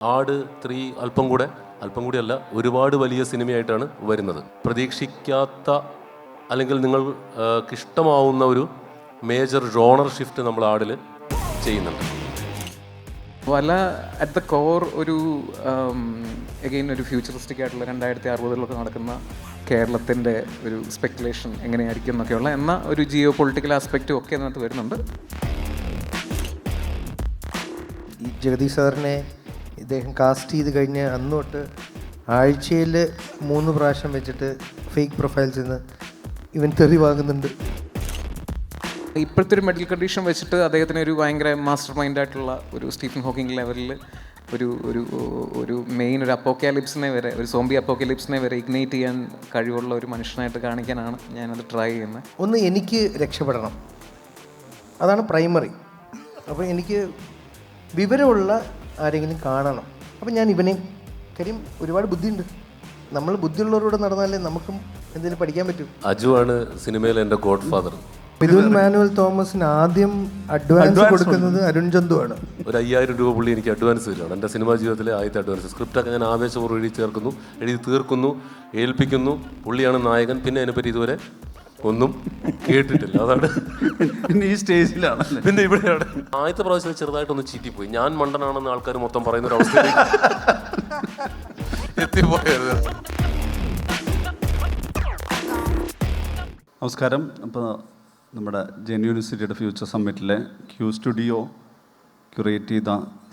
ആട് 3 അല്പം കൂടി അല്ല, ഒരുപാട് വലിയ സിനിമയായിട്ടാണ് വരുന്നത്. പ്രതീക്ഷിക്കാത്ത അല്ലെങ്കിൽ നിങ്ങൾക്ക് ഇഷ്ടമാവുന്ന ഒരു മേജർ ജോണർ ഷിഫ്റ്റ് നമ്മൾ ആടിൽ ചെയ്യുന്നുണ്ട്. വല അറ്റ് ദ കോർ ഒരു എഗെയിൻ ഒരു ഫ്യൂച്ചറിസ്റ്റിക് ആയിട്ടുള്ള 2060 നടക്കുന്ന കേരളത്തിൻ്റെ ഒരു സ്പെക്കുലേഷൻ എങ്ങനെയായിരിക്കും എന്നൊക്കെയുള്ള എന്ന ഒരു ജിയോ പൊളിറ്റിക്കൽ ആസ്പെക്റ്റും ഒക്കെ അതിനകത്ത് വരുന്നുണ്ട്. ഈ ജഗദീഷ് സാറിനെ ഇദ്ദേഹം കാസ്റ്റ് ചെയ്ത് കഴിഞ്ഞ് അന്ന് തൊട്ട് ആഴ്ചയിൽ 3 പ്രാവശ്യം വെച്ചിട്ട് ഫേക്ക് പ്രൊഫൈൽസിൽ നിന്ന് ഇവൻ തെറി വാങ്ങുന്നുണ്ട്. ഇപ്പോഴത്തെ ഒരു മെഡിക്കൽ കണ്ടീഷൻ വെച്ചിട്ട് അദ്ദേഹത്തിന് ഒരു ഭയങ്കര മാസ്റ്റർ മൈൻഡായിട്ടുള്ള ഒരു സ്റ്റീഫൻ ഹോക്കിംഗ് ലെവലിൽ ഒരു ഒരു ഒരു മെയിൻ ഒരു അപ്പോക്കാലിപ്സിനെ വരെ, ഒരു സോംബി അപ്പോക്കാലിപ്സിനെ വരെ ഇഗ്നൈറ്റ് ചെയ്യാൻ കഴിവുള്ള ഒരു മനുഷ്യനായിട്ട് കാണിക്കാനാണ് ഞാനത് ട്രൈ ചെയ്യുന്നത്. ഒന്ന് എനിക്ക് രക്ഷപ്പെടണം, അതാണ് പ്രൈമറി. അപ്പോൾ എനിക്ക് വിവരമുള്ള ആരെങ്കിലും കാണണം. അപ്പം ഞാൻ ഇവനെ, കാര്യം ഒരുപാട് ബുദ്ധിയുണ്ട്, നമ്മൾ ബുദ്ധിയുള്ളവരോട് നടന്നാലേ നമുക്കും എന്തെങ്കിലും പഠിക്കാൻ പറ്റും. അജു ആണ് സിനിമയിൽ എൻ്റെ ഗോഡ് ഫാദർ. മിഥുൻ മാനുവൽ തോമസിന് ആദ്യം അഡ്വാൻസ് കൊടുക്കുന്നത് അരുൺ ചന്തു ആണ്. ഒരു 5000 രൂപ പുള്ളി എനിക്ക് അഡ്വാൻസ് തരുവാണ്. എൻ്റെ സിനിമാ ജീവിതത്തിലെ ആദ്യത്തെ അഡ്വാൻസ്. സ്ക്രിപ്റ്റൊക്കെ ഞാൻ ആവേശപൂർവ്വം എഴുതി തീർക്കുന്നു, ഏൽപ്പിക്കുന്നു. പുള്ളിയാണ് നായകൻ. പിന്നെ അതിനെപ്പറ്റി ഇതുവരെ ഒന്നും കേട്ടിട്ടില്ല. അതാണ് പിന്നെ ഈ സ്റ്റേജിലാണ്, പിന്നെ ഇവിടെയാണ്. ആദ്യത്തെ പ്രാവശ്യം ചെറുതായിട്ടൊന്ന് ചീറ്റിപ്പോയി. ഞാൻ മണ്ടനാണെന്ന് ആൾക്കാർ മൊത്തം പറയുന്ന ഒരു അവസ്ഥയിലേക്ക് എത്തിപ്പോയത്. നമസ്കാരം. അപ്പോൾ നമ്മുടെ ജെൻ യൂണിവേഴ്സിറ്റിയുടെ ഫ്യൂച്ചർ സമ്മിറ്റിലെ ക്യൂ സ്റ്റുഡിയോ ക്യൂറേറ്റ് ചെയ്ത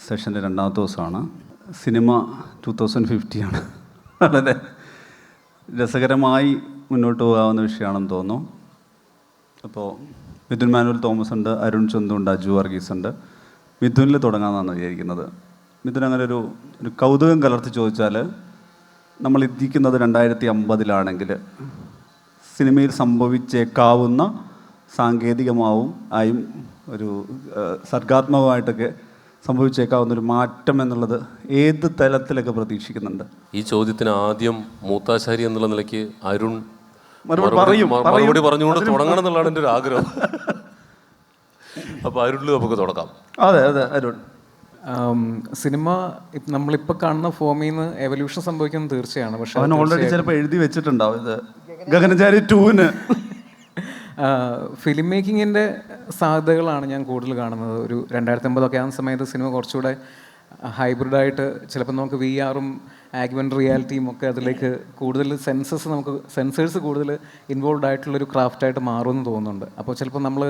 സെഷൻ്റെ 2ാമത്തെ ദിവസമാണ്. സിനിമ 2050 ആണ്. വളരെ രസകരമായി മുന്നോട്ട് പോകാവുന്ന വിഷയമാണെന്ന് തോന്നുന്നു. അപ്പോൾ മിഥുൻ മാനുവൽ തോമസ് ഉണ്ട്, അരുൺ ചന്തു ഉണ്ട്, അജു വർഗീസ് ഉണ്ട്. മിഥുനിൽ തുടങ്ങാമെന്നാണ് വിചാരിക്കുന്നത്. മിഥുൻ അങ്ങനെ ഒരു കൗതുകം കലർത്തി ചോദിച്ചാൽ, നമ്മൾ എത്തിക്കുന്നത് 2050 സിനിമയിൽ സംഭവിച്ചേക്കാവുന്ന സാങ്കേതികമാവും ആയും ഒരു സർഗാത്മകമായിട്ടൊക്കെ സംഭവിച്ചേക്കാവുന്ന ഒരു മാറ്റം എന്നുള്ളത് ഏത് തലത്തിലൊക്കെ പ്രതീക്ഷിക്കുന്നുണ്ട്? ഈ ചോദ്യത്തിന് ആദ്യം മൂത്താശാരി എന്നുള്ള നിലയ്ക്ക് അരുൺ മറുപടി പറഞ്ഞുകൊണ്ട് തുടങ്ങണം എന്നുള്ളതാണ് എൻ്റെ ഒരു ആഗ്രഹം. അപ്പോൾ അരുണിൽ നമുക്ക് തുടങ്ങാം. അതെ അരുൺ, സിനിമ നമ്മളിപ്പോൾ കാണുന്ന ഫോമിൽ നിന്ന് എവല്യൂഷൻ സംഭവിക്കുന്നത് തീർച്ചയാണ്. പക്ഷേ അവൻ ഓൾറെഡി ചിലപ്പോൾ എഴുതി വെച്ചിട്ടുണ്ടാവും ഇത് ഗഗനചാരി 2-ന്. ഫിലിം മേക്കിങ്ങിൻ്റെ സാധ്യതകളാണ് ഞാൻ കൂടുതൽ കാണുന്നത്. ഒരു 2050 ആകുന്ന സമയത്ത് സിനിമ കുറച്ചുകൂടെ ഹൈബ്രിഡായിട്ട് ചിലപ്പോൾ നമുക്ക് VR-ഉം ആഗ്മെൻറ്റ് റിയാലിറ്റിയും ഒക്കെ അതിലേക്ക് കൂടുതൽ സെൻസേഴ്സ് കൂടുതൽ ഇൻവോൾവ് ആയിട്ടുള്ളൊരു ക്രാഫ്റ്റായിട്ട് മാറുമെന്ന് തോന്നുന്നുണ്ട്. അപ്പോൾ ചിലപ്പോൾ നമ്മൾ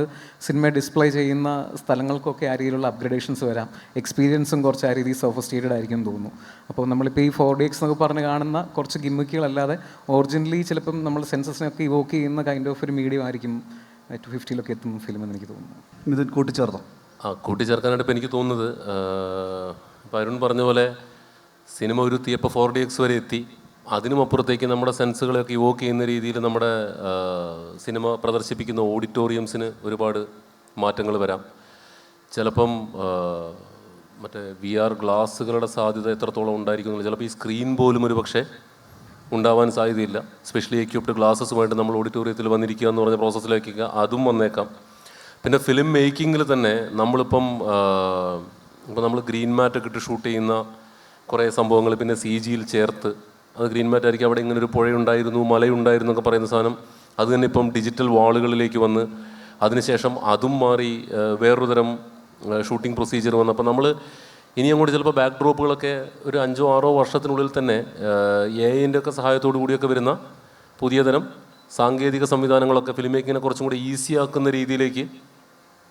സിനിമ ഡിസ്പ്ലേ ചെയ്യുന്ന സ്ഥലങ്ങൾക്കൊക്കെ ആ രീതിയിലുള്ള അപ്ഗ്രഡേഷൻസ് വരാം. എക്സ്പീരിയൻസും കുറച്ച് ആ രീതിയിൽ സോഫിസ്റ്റിക്കേറ്റഡ് ആയിരിക്കും എന്ന് തോന്നുന്നു. അപ്പോൾ നമ്മളിപ്പോൾ ഈ 4DX എന്നൊക്കെ പറഞ്ഞ് കാണുന്ന കുറച്ച് ഗിമ്മിക്കുകളല്ലാതെ ഒറിജിനലി ചിലപ്പം നമ്മൾ സെൻസസിനൊക്കെ ഇവോക്ക് ചെയ്യുന്ന കൈൻഡ് ഓഫ് ഒരു മീഡിയം ആയിരിക്കും 2050 എത്തും ഫിലിം എന്ന് എനിക്ക് തോന്നുന്നു. ഇത് കൂട്ടിച്ചേർത്തോ? കൂട്ടിച്ചേർക്കാനായിട്ട് ഇപ്പോൾ എനിക്ക് തോന്നുന്നത്, ഇപ്പോൾ അരുൺ പറഞ്ഞ പോലെ സിനിമ ഉരുത്തിയപ്പോൾ 4DX വരെ എത്തി. അതിനുമപ്പുറത്തേക്ക് നമ്മുടെ സെൻസുകളെയൊക്കെ ഇവോക്ക് ചെയ്യുന്ന രീതിയിൽ നമ്മുടെ സിനിമ പ്രദർശിപ്പിക്കുന്ന ഓഡിറ്റോറിയംസിന് ഒരുപാട് മാറ്റങ്ങൾ വരാം. ചിലപ്പം മറ്റേ VR ഗ്ലാസ്സുകളുടെ സാധ്യത എത്രത്തോളം ഉണ്ടായിരിക്കുന്നില്ല. ചിലപ്പോൾ ഈ സ്ക്രീൻ പോലും ഒരു പക്ഷേ ഉണ്ടാവാൻ സാധ്യതയില്ല. സ്പെഷ്യലി എക്യുപ്ഡ് ഗ്ലാസ്സസുമായിട്ട് നമ്മൾ ഓഡിറ്റോറിയത്തിൽ വന്നിരിക്കുക എന്ന് പറഞ്ഞ പ്രോസസ്സിലേക്കൊക്കെ അതും വന്നേക്കാം. പിന്നെ ഫിലിം മേക്കിങ്ങിൽ തന്നെ നമ്മളിപ്പം നമ്മൾ ഗ്രീൻ മാറ്റൊക്കെ ഇട്ട് ഷൂട്ട് ചെയ്യുന്ന കുറേ സംഭവങ്ങൾ പിന്നെ CGയിൽ ചേർത്ത്, അത് ഗ്രീൻ മാറ്റ് ആയിരിക്കും. അവിടെ ഇങ്ങനെ ഒരു പുഴയുണ്ടായിരുന്നു, മലയുണ്ടായിരുന്നു എന്നൊക്കെ പറയുന്ന സാധനം അത് തന്നെ ഇപ്പം ഡിജിറ്റൽ വാളുകളിലേക്ക് വന്ന് അതിനുശേഷം അതും മാറി വേറൊരു തരം ഷൂട്ടിംഗ് പ്രൊസീജിയർ വന്നു. അപ്പോൾ നമ്മൾ ഇനി അങ്ങോട്ട് ചിലപ്പോൾ ബാക്ക് ഡ്രോപ്പുകളൊക്കെ ഒരു 5-6 വർഷത്തിനുള്ളിൽ തന്നെ AI-ൻ്റെ ഒക്കെ സഹായത്തോടു കൂടിയൊക്കെ വരുന്ന പുതിയ തരം സാങ്കേതിക സംവിധാനങ്ങളൊക്കെ ഫിലിം മേക്കിങ്ങിനെ കുറച്ചും കൂടി ഈസി ആക്കുന്ന രീതിയിലേക്ക്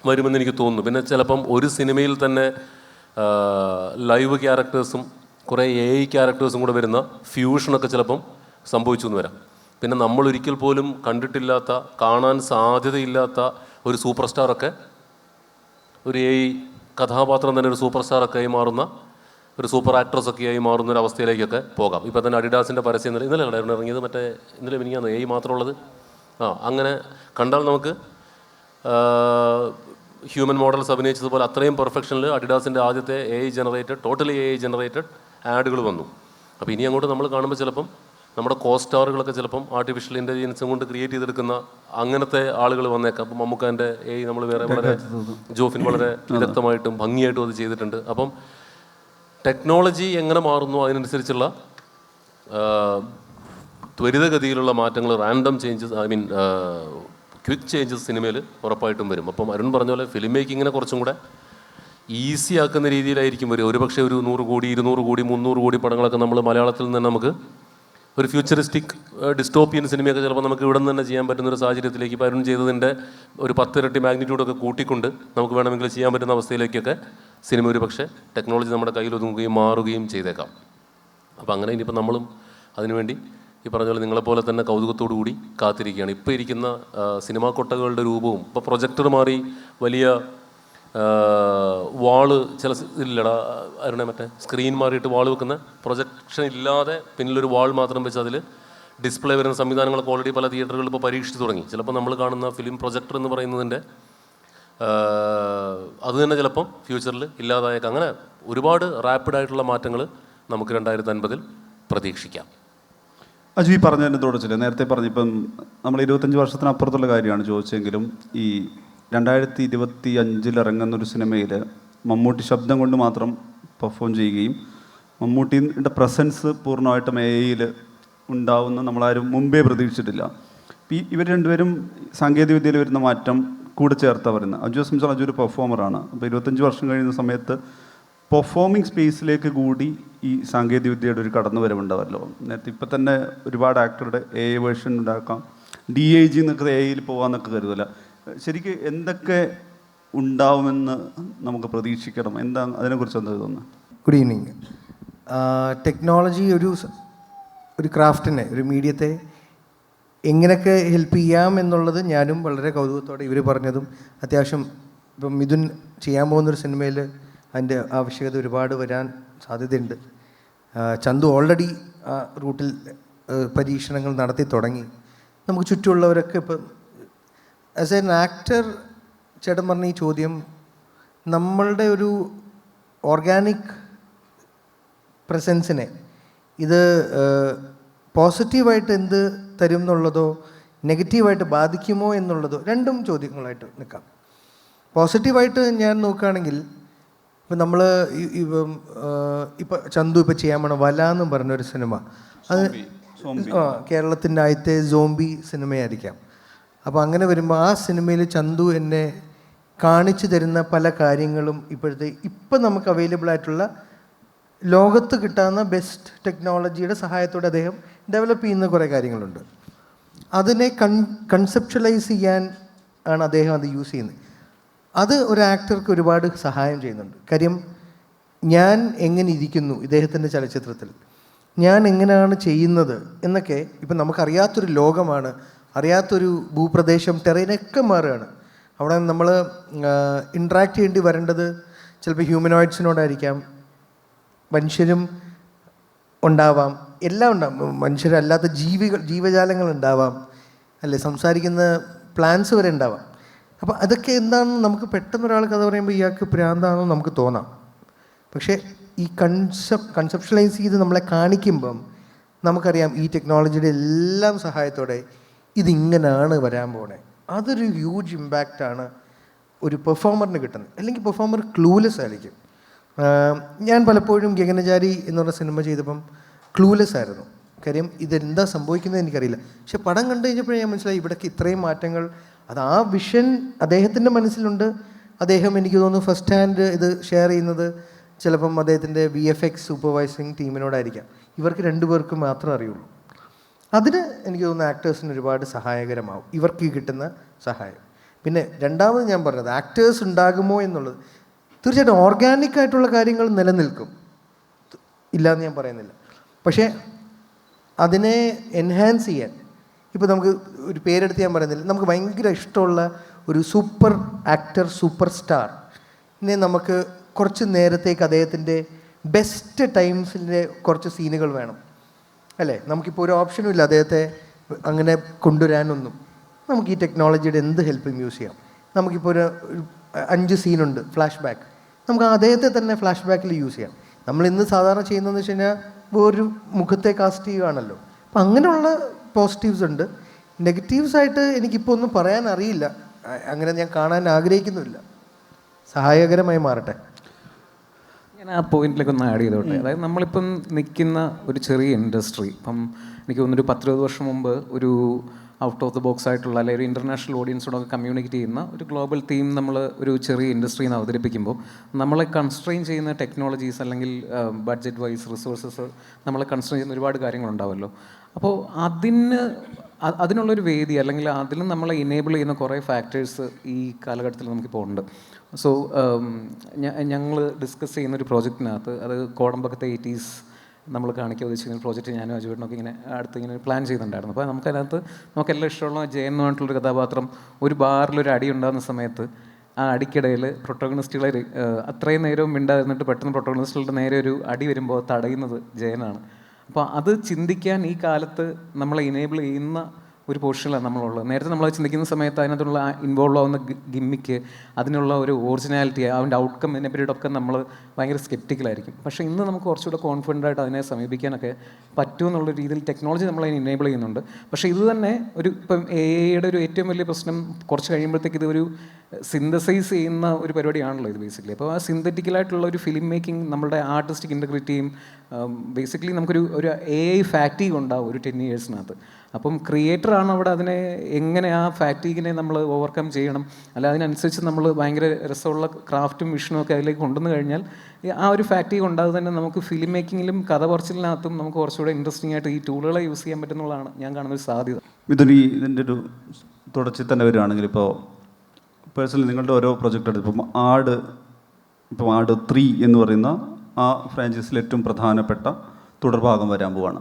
വരുമെന്ന് എനിക്ക് തോന്നുന്നു. പിന്നെ ചിലപ്പം ഒരു സിനിമയിൽ തന്നെ ലൈവ് ക്യാരക്ടേഴ്സും കുറേ AI ക്യാരക്ടേഴ്സും കൂടെ വരുന്ന ഫ്യൂഷനൊക്കെ ചിലപ്പം സംഭവിച്ചു എന്ന് വരാം. പിന്നെ നമ്മൾ ഒരിക്കൽ പോലും കണ്ടിട്ടില്ലാത്ത, കാണാൻ സാധ്യതയില്ലാത്ത ഒരു സൂപ്പർ സ്റ്റാറൊക്കെ, ഒരു AI കഥാപാത്രം തന്നെ ഒരു സൂപ്പർ സ്റ്റാറൊക്കെ ആയി മാറുന്ന, ഒരു സൂപ്പർ ആക്ട്രസൊക്കെ ആയി മാറുന്ന ഒരു അവസ്ഥയിലേക്കൊക്കെ പോകാം. ഇപ്പോൾ തന്നെ അഡിഡാസിൻ്റെ പരസ്യം ഇന്നലെ ഇറങ്ങിയത്, ഇന്നലെ മിനിങ്ങാന്ന് AI മാത്രമുള്ളത്. അങ്ങനെ കണ്ടാൽ നമുക്ക് ഹ്യൂമൻ മോഡൽസ് അഭിനയിച്ചതുപോലെ അത്രയും പെർഫെക്ഷനിൽ അഡിഡാസിൻ്റെ ആദ്യത്തെ ടോട്ടലി AI ജനറേറ്റഡ് ആഡുകൾ വന്നു. അപ്പോൾ ഇനി അങ്ങോട്ട് നമ്മൾ കാണുമ്പോൾ ചിലപ്പം നമ്മുടെ കോസ്റ്റാറുകളൊക്കെ ചിലപ്പം ആർട്ടിഫിഷ്യൽ ഇൻ്റലിജൻസും കൊണ്ട് ക്രിയേറ്റ് ചെയ്തെടുക്കുന്ന അങ്ങനത്തെ ആളുകൾ വന്നേക്കാം. അപ്പം മമ്മൂക്കാൻ്റെ നമ്മൾ വേറെ വളരെ ജോഫിൻ വളരെ വിദഗ്ധമായിട്ടും ഭംഗിയായിട്ടും അത് ചെയ്തിട്ടുണ്ട്. അപ്പം ടെക്നോളജി എങ്ങനെ മാറുന്നു അതിനനുസരിച്ചുള്ള ത്വരിതഗതിയിലുള്ള മാറ്റങ്ങൾ, റാൻഡം ചേഞ്ചസ്, ക്വിക്ക് ചേഞ്ചസ് സിനിമയിൽ ഉറപ്പായിട്ടും വരും. അപ്പം അരുൺ പറഞ്ഞ പോലെ ഫിലിം മേക്കിങ്ങിനെ കുറച്ചും കൂടെ ഈസി ആക്കുന്ന രീതിയിലായിരിക്കും വരും. ഒരുപക്ഷെ ഒരു 100 കോടി 200 കോടി 300 കോടി പടങ്ങളൊക്കെ നമ്മൾ മലയാളത്തിൽ നിന്ന് തന്നെ നമുക്ക് ഒരു ഫ്യൂച്ചറിസ്റ്റിക് ഡിസ്റ്റോപ്പിയൻ സിനിമയൊക്കെ ചിലപ്പോൾ നമുക്ക് ഇവിടെ നിന്ന് തന്നെ ചെയ്യാൻ പറ്റുന്നൊരു സാഹചര്യത്തിലേക്ക് ഇപ്പോൾ അരുൺ ചെയ്തതിൻ്റെ ഒരു 10 ഇരട്ടി മാഗ്നിറ്റ്യൂഡൊക്കെ കൂട്ടിക്കൊണ്ട് നമുക്ക് വേണമെങ്കിൽ ചെയ്യാൻ പറ്റുന്ന അവസ്ഥയിലേക്കൊക്കെ സിനിമ ഒരു പക്ഷേ ടെക്നോളജി നമ്മുടെ കയ്യിൽ ഒതുങ്ങുകയും മാറുകയും ചെയ്തേക്കാം. അപ്പോൾ അങ്ങനെ ഇനിയിപ്പോൾ നമ്മളും അതിനുവേണ്ടി ഈ പറഞ്ഞ പോലെ നിങ്ങളെപ്പോലെ തന്നെ കൗതുകത്തോടു കൂടി കാത്തിരിക്കുകയാണ്. ഇപ്പോൾ ഇരിക്കുന്ന സിനിമാ കൊട്ടകളുടെ രൂപവും ഇപ്പോൾ പ്രൊജക്ടർ മാറി വലിയ വാള് ചില ഇല്ലടാ അരുണെ, മറ്റേ സ്ക്രീൻ മാറിയിട്ട് വാൾ വെക്കുന്ന പ്രൊജക്ഷൻ ഇല്ലാതെ പിന്നിലൊരു വാൾ മാത്രം വെച്ച് അതിൽ ഡിസ്പ്ലേ വരുന്ന സംവിധാനങ്ങളൊക്കെ ഓൾറെഡി പല തിയേറ്ററുകളിൽ ഇപ്പോൾ പരീക്ഷിച്ച് തുടങ്ങി. ചിലപ്പോൾ നമ്മൾ കാണുന്ന ഫിലിം പ്രൊജക്ടർ എന്ന് പറയുന്നതിൻ്റെ അത് തന്നെ ചിലപ്പം ഫ്യൂച്ചറിൽ ഇല്ലാതായേക്കാം. അങ്ങനെ ഒരുപാട് റാപ്പിഡായിട്ടുള്ള മാറ്റങ്ങൾ നമുക്ക് 2050 പ്രതീക്ഷിക്കാം. അജു ഈ പറഞ്ഞതിൻ്റെ തുടച്ചില്ല, നേരത്തെ പറഞ്ഞിപ്പം നമ്മൾ 25 വർഷത്തിനപ്പുറത്തുള്ള കാര്യമാണ് ചോദിച്ചെങ്കിലും ഈ 2025 ഇറങ്ങുന്നൊരു സിനിമയിൽ മമ്മൂട്ടി ശബ്ദം കൊണ്ട് മാത്രം പെർഫോം ചെയ്യുകയും മമ്മൂട്ടിയുടെ പ്രസൻസ് പൂർണ്ണമായിട്ടും AI ഉണ്ടാവുമെന്ന് നമ്മളാരും മുമ്പേ പ്രതീക്ഷിച്ചിട്ടില്ല. ഇവർ രണ്ടുപേരും സാങ്കേതികവിദ്യയിൽ വരുന്ന മാറ്റം കൂടെ ചേർത്താൽ പറയുന്നത്. അജു സംസാർ അജു ഒരു പെർഫോമറാണ്. അപ്പോൾ 25 വർഷം കഴിയുന്ന സമയത്ത് പെർഫോമിംഗ് സ്പേസിലേക്ക് കൂടി ഈ സാങ്കേതികവിദ്യയുടെ ഒരു കടന്നു വരവുണ്ടാവല്ലോ. നേരത്തെ ഇപ്പം തന്നെ ഒരുപാട് ആക്ടറുടെ AI വേർഷൻ ഉണ്ടാക്കാം, DIG എന്നൊക്കെ AI പോകാമെന്നൊക്കെ കരുതല്ല. ശരിക്കും എന്തൊക്കെ ഉണ്ടാവുമെന്ന് നമുക്ക് പ്രതീക്ഷിക്കണം? എന്താ അതിനെക്കുറിച്ച് എന്താ തോന്നുന്നത്? Good evening. ടെക്നോളജി ഒരു ക്രാഫ്റ്റിനെ, ഒരു മീഡിയത്തെ എങ്ങനെയൊക്കെ ഹെൽപ്പ് ചെയ്യാം എന്നുള്ളത് ഞാനും വളരെ കൗതുകത്തോടെ ഇവർ പറഞ്ഞതും അത്യാവശ്യം ഇപ്പം മിഥുൻ ചെയ്യാൻ പോകുന്നൊരു സിനിമയിൽ അതിൻ്റെ ആവശ്യകത ഒരുപാട് വരാൻ സാധ്യതയുണ്ട്. ചന്തു ഓൾറെഡി ആ റൂട്ടിൽ പരീക്ഷണങ്ങൾ നടത്തി തുടങ്ങി. നമുക്ക് ചുറ്റുമുള്ളവരൊക്കെ ഇപ്പം ആസ് എൻ ആക്ടർ ചേട്ടൻ പറഞ്ഞ ഈ ചോദ്യം നമ്മളുടെ ഒരു ഓർഗാനിക് പ്രസൻസിനെ ഇത് പോസിറ്റീവായിട്ട് എന്ത് തരും എന്നുള്ളതോ നെഗറ്റീവായിട്ട് ബാധിക്കുമോ എന്നുള്ളതോ രണ്ടും ചോദ്യങ്ങളായിട്ട് നിൽക്കാം. പോസിറ്റീവായിട്ട് ഞാൻ നോക്കുകയാണെങ്കിൽ ഇപ്പം നമ്മൾ ഇപ്പം ചന്തു ഇപ്പം ചെയ്യാൻ പോണ വല എന്നും പറഞ്ഞൊരു സിനിമ, അത് കേരളത്തിൻ്റെ ആദ്യത്തെ സോംബി സിനിമയായിരിക്കാം. അപ്പോൾ അങ്ങനെ വരുമ്പോൾ ആ സിനിമയിൽ ചന്തു എന്നെ കാണിച്ചു തരുന്ന പല കാര്യങ്ങളും ഇപ്പം നമുക്ക് അവൈലബിൾ ആയിട്ടുള്ള ലോകത്ത് കിട്ടാവുന്ന ബെസ്റ്റ് ടെക്നോളജിയുടെ സഹായത്തോടെ അദ്ദേഹം ഡെവലപ്പ് ചെയ്യുന്ന കുറേ കാര്യങ്ങളുണ്ട്. അതിനെ കൺസെപ്ച്വലൈസ് ചെയ്യാൻ ആണ് അദ്ദേഹം അത് യൂസ് ചെയ്യുന്നത്. അത് ഒരു ആക്ടർക്ക് ഒരുപാട് സഹായം ചെയ്യുന്നുണ്ട്. കാര്യം ഞാൻ എങ്ങനെ ഇരിക്കുന്നു ഇദ്ദേഹത്തിൻ്റെ ചലച്ചിത്രത്തിൽ, ഞാൻ എങ്ങനെയാണ് ചെയ്യുന്നത് എന്നൊക്കെ ഇപ്പം നമുക്കറിയാത്തൊരു ലോകമാണ്, അറിയാത്തൊരു ഭൂപ്രദേശം, ടെറൈനൊക്കെ മാറുകയാണ്. അവിടെ നമ്മൾ ഇൻട്രാക്ട് ചെയ്യേണ്ടി വരേണ്ടത് ചിലപ്പോൾ ഹ്യൂമനോയിഡ്സിനോടായിരിക്കാം, മനുഷ്യരും ഉണ്ടാവാം, എല്ലാം ഉണ്ടാവും, മനുഷ്യരല്ലാത്ത ജീവജാലങ്ങൾ ഉണ്ടാവാം, അല്ലേ, സംസാരിക്കുന്ന പ്ലാന്റ്സ് വരെ ഉണ്ടാവാം. അപ്പോൾ അതൊക്കെ എന്താണെന്ന് നമുക്ക് പെട്ടെന്ന് ഒരാൾ കഥ പറയുമ്പോൾ ഇയാൾക്ക് ഭ്രാന്താണെന്ന് നമുക്ക് തോന്നാം. പക്ഷേ ഈ കൺസെപ്ഷലൈസ് ചെയ്ത് നമ്മളെ കാണിക്കുമ്പം നമുക്കറിയാം ഈ ടെക്നോളജിയുടെ എല്ലാം സഹായത്തോടെ ഇതിങ്ങനെയാണ് വരാൻ പോണേ. അതൊരു ഹ്യൂജ് ഇമ്പാക്റ്റാണ് ഒരു പെർഫോമറിന് കിട്ടുന്നത്. അല്ലെങ്കിൽ പെർഫോമർ ക്ലൂലെസ് ആയിരിക്കും. ഞാൻ പലപ്പോഴും ഗഗനചാരി എന്ന് പറഞ്ഞ സിനിമ ചെയ്തപ്പം ക്ലൂലെസ് ആയിരുന്നു. കാര്യം ഇതെന്താ സംഭവിക്കുന്നത് എനിക്കറിയില്ല. പക്ഷെ പടം കണ്ടു കഴിഞ്ഞപ്പോഴേ ഞാൻ മനസ്സിലായി ഇവിടേക്ക് ഇത്രയും മാറ്റങ്ങൾ. അത് ആ വിഷൻ അദ്ദേഹത്തിൻ്റെ മനസ്സിലുണ്ട്. അദ്ദേഹം എനിക്ക് തോന്നുന്നു ഫസ്റ്റ് ഹാൻഡ് ഇത് ഷെയർ ചെയ്യുന്നത് ചിലപ്പം അദ്ദേഹത്തിൻ്റെ VFX സൂപ്പർവൈസിങ് ടീമിനോടായിരിക്കാം. ഇവർക്ക് രണ്ടുപേർക്കും മാത്രമേ അറിയുള്ളൂ. അതിന് എനിക്ക് തോന്നുന്നു ആക്ടേഴ്സിന് ഒരുപാട് സഹായകരമാവും ഇവർക്ക് കിട്ടുന്ന സഹായം. പിന്നെ രണ്ടാമത് ഞാൻ പറഞ്ഞത് ആക്ടേഴ്സ് ഉണ്ടാകുമോ എന്നുള്ളത്, തീർച്ചയായിട്ടും ഓർഗാനിക് ആയിട്ടുള്ള കാര്യങ്ങൾ നിലനിൽക്കും, ഇല്ലയെന്ന് ഞാൻ പറയുന്നില്ല. പക്ഷേ അതിനെ എൻഹാൻസ് ചെയ്യാൻ, ഇപ്പോൾ നമുക്ക് ഒരു പേരെടുത്ത് ഞാൻ പറയുന്നില്ല, നമുക്ക് ഭയങ്കര ഇഷ്ടമുള്ള ഒരു സൂപ്പർ ആക്ടർ, സൂപ്പർ സ്റ്റാറിനെ നമുക്ക് കുറച്ച് നേരത്തേക്ക് അദ്ദേഹത്തിൻ്റെ ബെസ്റ്റ് ടൈംസിൻ്റെ കുറച്ച് സീനുകൾ വേണം, അല്ലേ? നമുക്കിപ്പോൾ ഒരു ഓപ്ഷനും ഇല്ല അദ്ദേഹത്തെ അങ്ങനെ കൊണ്ടുവരാനൊന്നും. നമുക്ക് ഈ ടെക്നോളജിയുടെ എന്ത് ഹെൽപ്പും യൂസ് ചെയ്യാം. നമുക്കിപ്പോൾ ഒരു 5 സീനുണ്ട് ഫ്ലാഷ് ബാക്ക്, നമുക്ക് അദ്ദേഹത്തെ തന്നെ ഫ്ലാഷ് ബാക്കിൽ യൂസ് ചെയ്യാം. നമ്മൾ ഇന്ന് സാധാരണ ചെയ്യുന്നതെന്ന് വെച്ച് കഴിഞ്ഞാൽ വേറൊരു മുഖത്തെ കാസ്റ്റ് ചെയ്യുകയാണല്ലോ. അപ്പം അങ്ങനെയുള്ള പോസിറ്റീവ്സ് ഉണ്ട്. നെഗറ്റീവ്സായിട്ട് എനിക്കിപ്പോൾ ഒന്നും പറയാൻ അറിയില്ല, അങ്ങനെ ഞാൻ കാണാൻ ആഗ്രഹിക്കുന്നുമില്ല. സഹായകരമായി മാറട്ടെ. ഞാൻ ആ പോയിന്റിലേക്ക് ഒന്ന് ആഡ് ചെയ്തോട്ടെ. അതായത് നമ്മളിപ്പം നിൽക്കുന്ന ഒരു ചെറിയ ഇൻഡസ്ട്രി, ഇപ്പം എനിക്ക് തോന്നുന്നു ഒരു 10-20 വർഷം മുമ്പ് ഒരു ഔട്ട് ഓഫ് ദ ബോക്സ് ആയിട്ടുള്ള അല്ലെങ്കിൽ ഒരു ഇൻ്റർനാഷണൽ ഓഡിയൻസോടൊക്കെ കമ്മ്യൂണിക്കേറ്റ് ചെയ്യുന്ന ഒരു ഗ്ലോബൽ തീം നമ്മൾ ഒരു ചെറിയ ഇൻഡസ്ട്രിയിൽ നിന്ന് അവതരിപ്പിക്കുമ്പോൾ നമ്മളെ കൺസ്ട്രെയിൻ ചെയ്യുന്ന ടെക്നോളജീസ് അല്ലെങ്കിൽ ബഡ്ജറ്റ് വൈസ് റിസോഴ്സസ് നമ്മളെ കൺസ്ട്രെയിൻ ചെയ്യുന്ന ഒരുപാട് കാര്യങ്ങളുണ്ടാവുമല്ലോ. അപ്പോൾ അതിനുള്ളൊരു വേദി അല്ലെങ്കിൽ അതിലും നമ്മളെ ഇനേബിൾ ചെയ്യുന്ന കുറേ ഫാക്ടേഴ്സ് ഈ കാലഘട്ടത്തിൽ നമുക്കിപ്പോൾ ഉണ്ട്. സോ ഞങ്ങൾ ഡിസ്കസ് ചെയ്യുന്നൊരു പ്രോജക്റ്റിനകത്ത്, അത് കോടമ്പക്കത്തെ 80s നമ്മൾ കാണിക്കുക ഉദ്ദേശിക്കുന്ന പ്രോജക്റ്റ് ഞാനും അജുവേട്ടനൊക്കെ ഇങ്ങനെ അടുത്ത് ഇങ്ങനെ പ്ലാൻ ചെയ്യുന്നുണ്ടായിരുന്നു. അപ്പോൾ നമുക്കതിനകത്ത് നമുക്കെല്ലാം ഇഷ്ടമുള്ള ജയൻ എന്ന് പറഞ്ഞിട്ടുള്ളൊരു കഥാപാത്രം ഒരു ബാറിലൊരു അടി ഉണ്ടാകുന്ന സമയത്ത് ആ അടിക്കിടയിൽ പ്രൊട്ടോഗണിസ്റ്റുകളെ അത്രയും നേരവും മിണ്ടാതിരുന്നിട്ട് പെട്ടെന്ന് പ്രൊട്ടോഗണിസ്റ്റുകളുടെ നേരെ ഒരു അടി വരുമ്പോൾ തടയുന്നത് ജയനാണ്. അപ്പോൾ അത് ചിന്തിക്കാൻ ഈ കാലത്ത് നമ്മളെ ഇനേബിൾ ചെയ്യുന്ന ഒരു പൊസിഷനിലാണ് നമ്മളുള്ളത്. നേരത്തെ നമ്മൾ ചിന്തിക്കുന്ന സമയത്ത് അതിനകത്തുള്ള ഇൻവോൾവ് ആവുന്ന ഗിമ്മിക്ക്, അതിനുള്ള ഒരു ഒറിജിനാലിറ്റി, അതിൻ്റെ ഔട്ട്കം ഇതിനെപ്പറ്റിയിട്ടൊക്കെ നമ്മൾ ഭയങ്കര സ്കെപ്റ്റിക്കലായിരിക്കും. പക്ഷേ ഇന്ന് നമുക്ക് കുറച്ചുകൂടെ കോൺഫിഡൻ്റ് ആയിട്ട് അതിനെ സമീപിക്കാനൊക്കെ പറ്റുമെന്നുള്ള രീതിയിൽ ടെക്നോളജി നമ്മളതിനെ ഇനേബിൾ ചെയ്യുന്നുണ്ട്. പക്ഷേ ഇത് തന്നെ ഇപ്പം AI-യുടെ ഒരു ഏറ്റവും വലിയ പ്രശ്നം കുറച്ച് കഴിയുമ്പോഴത്തേക്ക് ഇതൊരു സിന്തസൈസ് ചെയ്യുന്ന ഒരു പരിപാടിയാണല്ലോ ഇത് ബേസിക്കലി. അപ്പോൾ ആ സിന്തറ്റിക്കലായിട്ടുള്ള ഒരു ഫിലിം മേക്കിംഗ്, നമ്മുടെ ആർട്ടിസ്റ്റിക് ഇൻറ്റഗ്രിറ്റിയും ബേസിക്കലി നമുക്കൊരു AI ഫാറ്റീഗ് ഉണ്ടാവും ഒരു 10 ഇയേഴ്സിനകത്ത്. അപ്പം ക്രിയേറ്ററാണ് അവിടെ അതിനെ എങ്ങനെ ആ ഫാറ്റീഗിനെ നമ്മൾ ഓവർകം ചെയ്യണം, അല്ല അതിനനുസരിച്ച് നമ്മൾ ഭയങ്കര രസമുള്ള ക്രാഫ്റ്റും വിഷനും ഒക്കെ അതിലേക്ക് കൊണ്ടുവന്നു കഴിഞ്ഞാൽ ആ ഒരു ഫാറ്റീഗ് ഉണ്ടാകും തന്നെ നമുക്ക് ഫിലിം മേക്കിങ്ങിലും കഥ പറച്ചിലിനകത്തും നമുക്ക് കുറച്ചുകൂടെ ഇൻട്രസ്റ്റിംഗ് ആയിട്ട് ഈ ടൂളുകളെ യൂസ് ചെയ്യാൻ പറ്റുന്നതാണ് ഞാൻ കാണുന്ന ഒരു സാധ്യത. ഇതിൻ്റെ ഒരു തുടർച്ചയിൽ തന്നെ വരികയാണെങ്കിൽ, ഇപ്പോൾ പേഴ്സണലി നിങ്ങളുടെ ഓരോ പ്രൊജക്റ്റ് എടുത്ത് ഇപ്പം ആട് 3 എന്ന് പറയുന്ന ആ ഫ്രാഞ്ചൈസിൽ ഏറ്റവും പ്രധാനപ്പെട്ട തുടർഭാഗം വരാൻ പോവാണ്.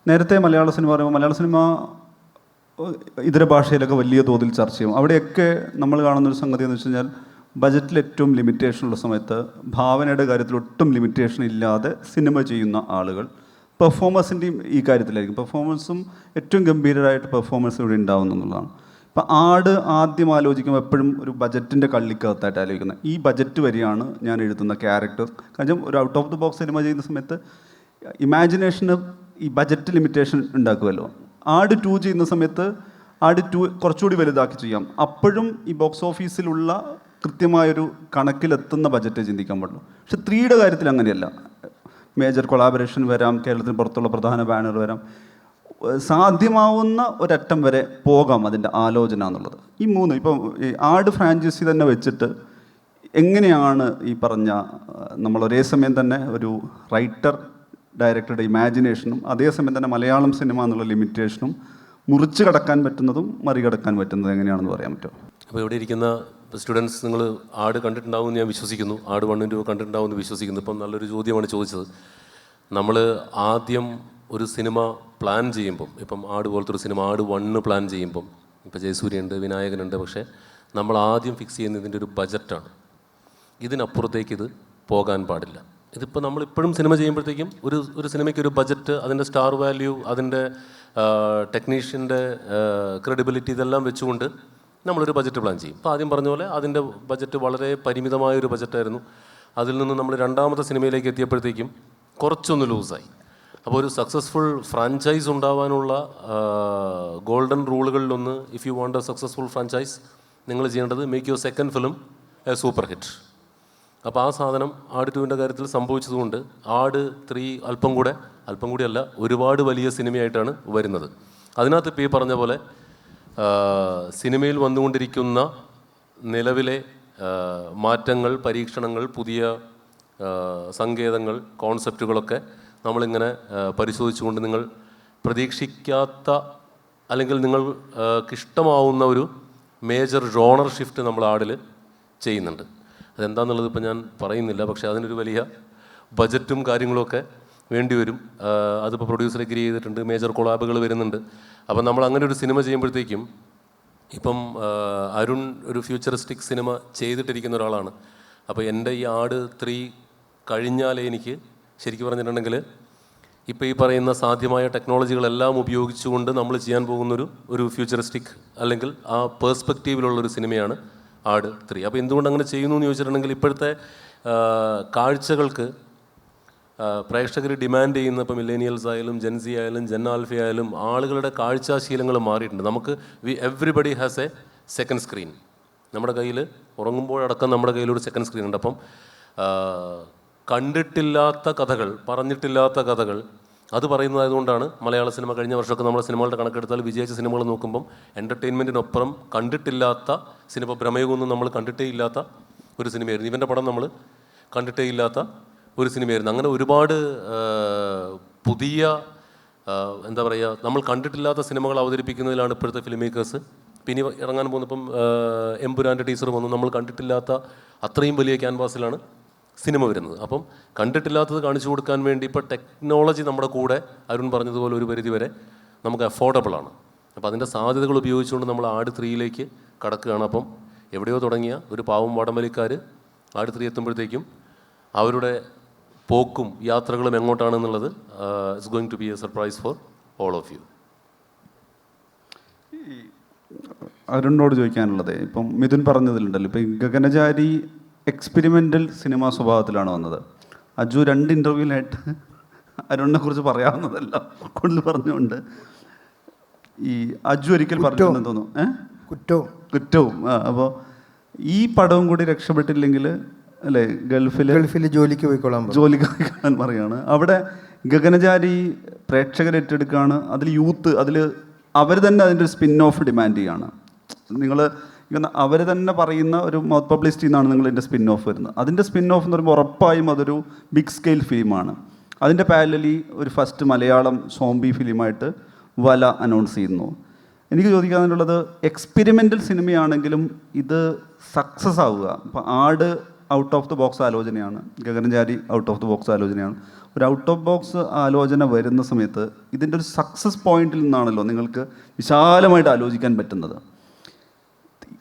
നേരത്തെ മലയാള സിനിമ പറയുമ്പോൾ മലയാള സിനിമ ഇതര ഭാഷയിലൊക്കെ വലിയ തോതിൽ ചർച്ച ചെയ്യും. അവിടെയൊക്കെ നമ്മൾ കാണുന്നൊരു സംഗതി എന്ന് വെച്ച് കഴിഞ്ഞാൽ ബജറ്റിൽ ഏറ്റവും ലിമിറ്റേഷനുള്ള സമയത്ത് ഭാവനയുടെ കാര്യത്തിൽ ഒട്ടും ലിമിറ്റേഷൻ ഇല്ലാതെ സിനിമ ചെയ്യുന്ന ആളുകൾ പെർഫോമൻസിൻ്റെയും ഈ കാര്യത്തിലായിരിക്കും. പെർഫോമൻസും ഏറ്റവും ഗംഭീരമായിട്ട് പെർഫോമൻസ് ഇവിടെ ഉണ്ടാവുന്നു എന്നുള്ളതാണ്. ഇപ്പം ആട് ആദ്യം ആലോചിക്കുമ്പോൾ എപ്പോഴും ഒരു ബജറ്റിൻ്റെ കള്ളിക്കകത്തായിട്ട് ആലോചിക്കുന്നത്. ഈ ബജറ്റ് വരെയാണ് ഞാൻ എഴുതുന്ന ക്യാരക്ടർ. കാരണം ഒരു out of the box cinema ചെയ്യുന്ന സമയത്ത് ഇമാജിനേഷന് ഈ ബജറ്റ് ലിമിറ്റേഷൻ ഉണ്ടാക്കുമല്ലോ. ആട് 2 ചെയ്യുന്ന സമയത്ത് ആട് 2 കുറച്ചുകൂടി വലുതാക്കി ചെയ്യാം. അപ്പോഴും ഈ ബോക്സ് ഓഫീസിലുള്ള കൃത്യമായൊരു കണക്കിലെത്തുന്ന ബജറ്റ് ചിന്തിക്കാൻ പാടുള്ളൂ. പക്ഷെ 3യുടെ കാര്യത്തിൽ അങ്ങനെയല്ല. മേജർ കൊളാബറേഷൻ വരാം, കേരളത്തിന് പുറത്തുള്ള പ്രധാന ബാനർ വരാം, സാധ്യമാവുന്ന ഒരറ്റം വരെ പോകാം അതിൻ്റെ ആലോചന എന്നുള്ളത്. ഈ 3 ഇപ്പം ഈ ആട് ഫ്രാഞ്ചൈസി തന്നെ വെച്ചിട്ട് എങ്ങനെയാണ് ഈ പറഞ്ഞ നമ്മൾ ഒരേ സമയം തന്നെ ഒരു റൈറ്റർ ഡയറക്ടറുടെ ഇമാജിനേഷനും അതേസമയം തന്നെ മലയാളം സിനിമ എന്നുള്ള ലിമിറ്റേഷനും മുറിച്ച് കടക്കാൻ പറ്റുന്നതും മറികടക്കാൻ പറ്റുന്നതും എങ്ങനെയാണെന്ന് പറയാൻ പറ്റുമോ? അപ്പോൾ ഇവിടെ ഇരിക്കുന്ന സ്റ്റുഡൻസ്, നിങ്ങൾ ആട് കണ്ടിട്ടുണ്ടാവും എന്ന് ഞാൻ വിശ്വസിക്കുന്നു. ആട് 1 and 2 കണ്ടിട്ടുണ്ടാവും എന്ന് വിശ്വസിക്കുന്നു. ഇപ്പം നല്ലൊരു ചോദ്യമാണ് ചോദിച്ചത്. നമ്മൾ ആദ്യം ഒരു സിനിമ പ്ലാൻ ചെയ്യുമ്പം, ഇപ്പം ആട് പോലത്തെ ഒരു സിനിമ ആട് 1 പ്ലാൻ ചെയ്യുമ്പം, ഇപ്പോൾ ജയസൂര്യയുണ്ട്, വിനായകനുണ്ട്, പക്ഷേ നമ്മൾ ആദ്യം ഫിക്സ് ചെയ്യുന്നതിൻ്റെ ഒരു ബജറ്റാണ്. ഇതിനപ്പുറത്തേക്ക് ഇത് പോകാൻ പാടില്ല. ഇതിപ്പോൾ നമ്മളിപ്പോഴും സിനിമ ചെയ്യുമ്പോഴത്തേക്കും ഒരു സിനിമയ്ക്ക് ഒരു ബജറ്റ്, അതിൻ്റെ സ്റ്റാർ വാല്യൂ, അതിൻ്റെ ടെക്നീഷ്യൻ്റെ ക്രെഡിബിലിറ്റി, ഇതെല്ലാം വെച്ചുകൊണ്ട് നമ്മളൊരു ബജറ്റ് പ്ലാൻ ചെയ്യും. അപ്പോൾ ആദ്യം പറഞ്ഞ പോലെ അതിൻ്റെ ബജറ്റ് വളരെ പരിമിതമായൊരു ബജറ്റായിരുന്നു. അതിൽ നിന്ന് നമ്മൾ രണ്ടാമത്തെ സിനിമയിലേക്ക് എത്തിയപ്പോഴത്തേക്കും കുറച്ചൊന്ന് ലൂസായി. അപ്പോൾ ഒരു സക്സസ്ഫുൾ ഫ്രാഞ്ചൈസ് ഉണ്ടാവാനുള്ള ഗോൾഡൻ റൂളുകളിലൊന്ന്, if you want a successful franchise, നിങ്ങൾ ചെയ്യേണ്ടത് make your second film a super hit. അപ്പോൾ ആ സാധനം ആട് 2ൻ്റെ കാര്യത്തിൽ സംഭവിച്ചതുകൊണ്ട് ആട് 3 അല്പം കൂടി അല്ല, ഒരുപാട് വലിയ സിനിമയായിട്ടാണ് വരുന്നത്. അതിനകത്ത് ഇപ്പോൾ ഈ പറഞ്ഞ പോലെ സിനിമയിൽ വന്നുകൊണ്ടിരിക്കുന്ന നിലവിലെ മാറ്റങ്ങൾ, പരീക്ഷണങ്ങൾ, പുതിയ സങ്കേതങ്ങൾ, കോൺസെപ്റ്റുകളൊക്കെ നമ്മളിങ്ങനെ പരിശോധിച്ചുകൊണ്ട് നിങ്ങൾ പ്രതീക്ഷിക്കാത്ത അല്ലെങ്കിൽ നിങ്ങൾക്കിഷ്ടമാവുന്ന ഒരു മേജർ ജോണർ ഷിഫ്റ്റ് നമ്മൾ ആടിൽ ചെയ്യുന്നുണ്ട്. അതെന്താണെന്നുള്ളത് ഇപ്പം ഞാൻ പറയുന്നില്ല. പക്ഷേ അതിനൊരു വലിയ ബജറ്റും കാര്യങ്ങളുമൊക്കെ വേണ്ടി വരും. അതിപ്പോൾ പ്രൊഡ്യൂസർ എഗ്രി ചെയ്തിട്ടുണ്ട്, മേജർ കൊളാബുകൾ വരുന്നുണ്ട്. അപ്പം നമ്മൾ അങ്ങനെ ഒരു സിനിമ ചെയ്യുമ്പോഴത്തേക്കും, ഇപ്പം അരുൺ ഒരു ഫ്യൂച്ചറിസ്റ്റിക് സിനിമ ചെയ്തിട്ടിരിക്കുന്ന ഒരാളാണ്. അപ്പോൾ എൻ്റെ ഈ ആട് 3 കഴിഞ്ഞാലേ എനിക്ക് ശരിക്കും പറഞ്ഞിട്ടുണ്ടെങ്കിൽ ഇപ്പോൾ ഈ പറയുന്ന സാധ്യമായ ടെക്നോളജികളെല്ലാം ഉപയോഗിച്ചുകൊണ്ട് നമ്മൾ ചെയ്യാൻ പോകുന്നൊരു ഫ്യൂച്ചറിസ്റ്റിക് അല്ലെങ്കിൽ ആ പേഴ്സ്പെക്റ്റീവിലുള്ളൊരു സിനിമയാണ് ആട് 3. അപ്പോൾ എന്തുകൊണ്ട് അങ്ങനെ ചെയ്യുന്നു എന്ന് ചോദിച്ചിട്ടുണ്ടെങ്കിൽ, ഇപ്പോഴത്തെ കാഴ്ചകൾക്ക് പ്രേക്ഷകർ ഡിമാൻഡ് ചെയ്യുന്ന, ഇപ്പോൾ മില്ലേനിയൽസ് ആയാലും ജെൻസി ആയാലും ജെൻ ആൽഫ ആയാലും ആളുകളുടെ കാഴ്ചാശീലങ്ങൾ മാറിയിട്ടുണ്ട്. നമുക്ക് everybody has A second screen. നമ്മുടെ കയ്യിൽ ഉറങ്ങുമ്പോഴടക്കം നമ്മുടെ കയ്യിലൊരു സെക്കൻഡ് സ്ക്രീൻ ഉണ്ട്. അപ്പം കണ്ടിട്ടില്ലാത്ത കഥകൾ, പറഞ്ഞിട്ടില്ലാത്ത കഥകൾ അത് പറയുന്നതായതുകൊണ്ടാണ് മലയാള സിനിമ കഴിഞ്ഞ വർഷമൊക്കെ നമ്മുടെ സിനിമകളുടെ കണക്കെടുത്താൽ വിജയിച്ച സിനിമകൾ നോക്കുമ്പം എൻ്റർടൈൻമെൻറ്റിനൊപ്പം കണ്ടിട്ടില്ലാത്ത സിനിമ, ഭ്രമയുഗമൊന്നും നമ്മൾ കണ്ടിട്ടേ ഇല്ലാത്ത ഒരു സിനിമയായിരുന്നു. ഇവൻ്റെ പടം നമ്മൾ കണ്ടിട്ടേ ഇല്ലാത്ത ഒരു സിനിമയായിരുന്നു. അങ്ങനെ ഒരുപാട് പുതിയ എന്താ പറയുക, നമ്മൾ കണ്ടിട്ടില്ലാത്ത സിനിമകൾ അവതരിപ്പിക്കുന്നതിലാണ് ഇപ്പോഴത്തെ ഫിലിം മേക്കേഴ്സ്. പിന്നെ ഇറങ്ങാൻ പോകുന്നപ്പം എമ്പുരാൻ്റെ ടീച്ചർ വന്നു, നമ്മൾ കണ്ടിട്ടില്ലാത്ത അത്രയും വലിയ ക്യാൻവാസിലാണ് സിനിമ വരുന്നത്. അപ്പം കണ്ടിട്ടില്ലാത്തത് കാണിച്ചു കൊടുക്കാൻ വേണ്ടി ഇപ്പോൾ ടെക്നോളജി നമ്മുടെ കൂടെ, അരുൺ പറഞ്ഞതുപോലെ ഒരു പരിധി വരെ നമുക്ക് അഫോർഡബിളാണ്. അപ്പോൾ അതിൻ്റെ സാധ്യതകൾ ഉപയോഗിച്ചുകൊണ്ട് നമ്മൾ ആട് 3യിലേക്ക് കടക്കുകയാണ്. അപ്പം എവിടെയോ തുടങ്ങിയ ഒരു പാവം വടംവലിക്കാർ ആട് 3 എത്തുമ്പോഴത്തേക്കും അവരുടെ പോക്കും യാത്രകളും എങ്ങോട്ടാണെന്നുള്ളത് it's going to be a surprise for all of you. അരുണിനോട് ചോദിക്കാനുള്ളത്, ഇപ്പം മിഥുൻ പറഞ്ഞതിലുണ്ടല്ലോ, ഇപ്പം ഗഗനചാരി എക്സ്പെരിമെൻ്റൽ സിനിമ സ്വഭാവത്തിലാണ് വന്നത്. അജു 2 ഇൻ്റർവ്യൂവിലായിട്ട് അരുണിനെ കുറിച്ച് പറയാവുന്നതല്ല കൂടുതൽ പറഞ്ഞുകൊണ്ട് ഈ അജു ഒരിക്കൽ പറഞ്ഞിട്ടുണ്ടെന്ന് തോന്നുന്നു, കുറ്റവും. അപ്പോൾ ഈ പടവും കൂടി രക്ഷപ്പെട്ടില്ലെങ്കിൽ അല്ലേ ഗൾഫിൽ ജോലിക്ക് പോയിക്കോളാൻ പറയാണ്. അവിടെ ഗഗനചാരി പ്രേക്ഷകരെ ഏറ്റെടുക്കുകയാണ്. അതിൽ യൂത്ത്, അതിൽ അവർ തന്നെ അതിൻ്റെ ഒരു സ്പിൻ ഓഫ് ഡിമാൻഡ് ചെയ്യുകയാണ്. നിങ്ങൾ അവർ തന്നെ പറയുന്ന ഒരു മൗത്ത് പബ്ലിസിറ്റി എന്നാണ് നിങ്ങളിതിൻ്റെ സ്പിൻ ഓഫ് വരുന്നത്. അതിൻ്റെ സ്പിൻ ഓഫ് എന്ന് പറയുമ്പോൾ ഉറപ്പായും അതൊരു ബിഗ് സ്കെയിൽ ഫിലിമാണ്. അതിൻ്റെ പാരലലി ഒരു ഫസ്റ്റ് മലയാളം സോംബി ഫിലിമായിട്ട് വല അനൗൺസ് ചെയ്യുന്നു. എനിക്ക് ചോദിക്കാനുള്ളത്, എക്സ്പെരിമെൻ്റൽ സിനിമയാണെങ്കിലും ഇത് സക്സസ് ആവുക, ഇപ്പോൾ Aadu out of the box ആലോചനയാണ്, Gaganachari out of the box ആലോചനയാണ്. ഒരു ഔട്ട് ഓഫ് ബോക്സ് ആലോചന വരുന്ന സമയത്ത് ഇതിൻ്റെ ഒരു സക്സസ് പോയിന്റിൽ നിന്നാണല്ലോ നിങ്ങൾക്ക് വിശാലമായിട്ട് ആലോചിക്കാൻ പറ്റുന്നത്.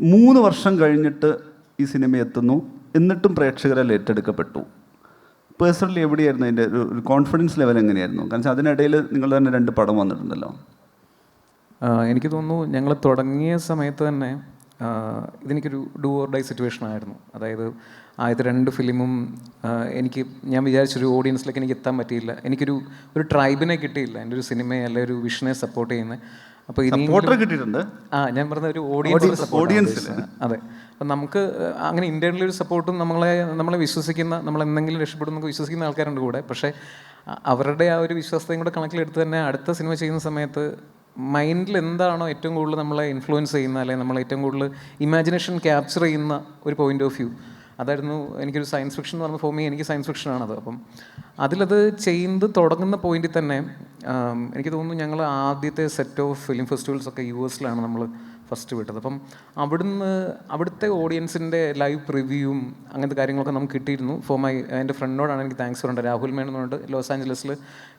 3 വർഷം കഴിഞ്ഞിട്ട് ഈ സിനിമ എത്തുന്നു, എന്നിട്ടും പ്രേക്ഷകരാൽ ഏറ്റെടുക്കപ്പെട്ടു. പേഴ്സണലി എവിടെയായിരുന്നു അതിൻ്റെ ഒരു കോൺഫിഡൻസ് ലെവൽ എങ്ങനെയായിരുന്നു? കാരണം അതിനിടയിൽ നിങ്ങൾ തന്നെ 2 പടം വന്നിട്ടുണ്ടല്ലോ. എനിക്ക് തോന്നുന്നു ഞങ്ങൾ തുടങ്ങിയ സമയത്ത് തന്നെ ഇതെനിക്കൊരു ഡു ഓർ ഡൈ സിറ്റുവേഷൻ ആയിരുന്നു. അതായത് ആദ്യത്തെ 2 ഫിലിമും ഞാൻ വിചാരിച്ചൊരു ഓഡിയൻസിലേക്ക് എനിക്ക് എത്താൻ പറ്റിയില്ല. ഒരു ട്രൈബിനെ കിട്ടിയില്ല എൻ്റെ ഒരു സിനിമയെ അല്ലെ ഒരു വിഷനെ സപ്പോർട്ട് ചെയ്യുന്നത്. അപ്പോൾ കിട്ടിയിട്ടുണ്ട്. ഞാൻ പറഞ്ഞ ഒരു ഓഡിയൻസ്. അതെ, അപ്പം നമുക്ക് അങ്ങനെ ഇൻറ്റേർണലി ഒരു സപ്പോർട്ടും നമ്മളെ വിശ്വസിക്കുന്ന, നമ്മളെന്തെങ്കിലും രക്ഷപ്പെടുന്നൊക്കെ വിശ്വസിക്കുന്ന ആൾക്കാരുണ്ട് കൂടെ. പക്ഷേ അവരുടെ ആ ഒരു വിശ്വാസത്തെയും കൂടെ കണക്കിലെടുത്ത് തന്നെ അടുത്ത സിനിമ ചെയ്യുന്ന സമയത്ത് മൈൻഡിൽ എന്താണോ ഏറ്റവും കൂടുതൽ നമ്മളെ ഇൻഫ്ലുവൻസ് ചെയ്യുന്ന, അല്ലെങ്കിൽ നമ്മളെ ഏറ്റവും കൂടുതൽ ഇമാജിനേഷൻ ക്യാപ്ചർ ചെയ്യുന്ന ഒരു പോയിന്റ് ഓഫ് വ്യൂ, അതായിരുന്നു എനിക്കൊരു സയൻസ് ഫിക്ഷൻ എന്ന് പറഞ്ഞ ഫോമി. എനിക്ക് സയൻസ് ഫിക്ഷനാണത്. അപ്പം അതിലത് ചെയ്യുന്നത് തുടങ്ങുന്ന പോയിന്റിൽ തന്നെ എനിക്ക് തോന്നുന്നു ഞങ്ങൾ ആദ്യത്തെ സെറ്റ് ഓഫ് ഫിലിം ഫെസ്റ്റിവൽസൊക്കെ US നമ്മൾ ഫസ്റ്റ് വിട്ടത്. അപ്പം അവിടുത്തെ ഓഡിയൻസിൻ്റെ ലൈവ് പ്രിവ്യൂവും അങ്ങനത്തെ കാര്യങ്ങളൊക്കെ നമുക്ക് കിട്ടിയിരുന്നു. എൻ്റെ ഫ്രണ്ടിനോടാണ് എനിക്ക് താങ്ക്സ് പറയേണ്ടത്. രാഹുൽ മേനൻ എന്ന് പറഞ്ഞിട്ട് ലോസ് ആഞ്ചലസിൽ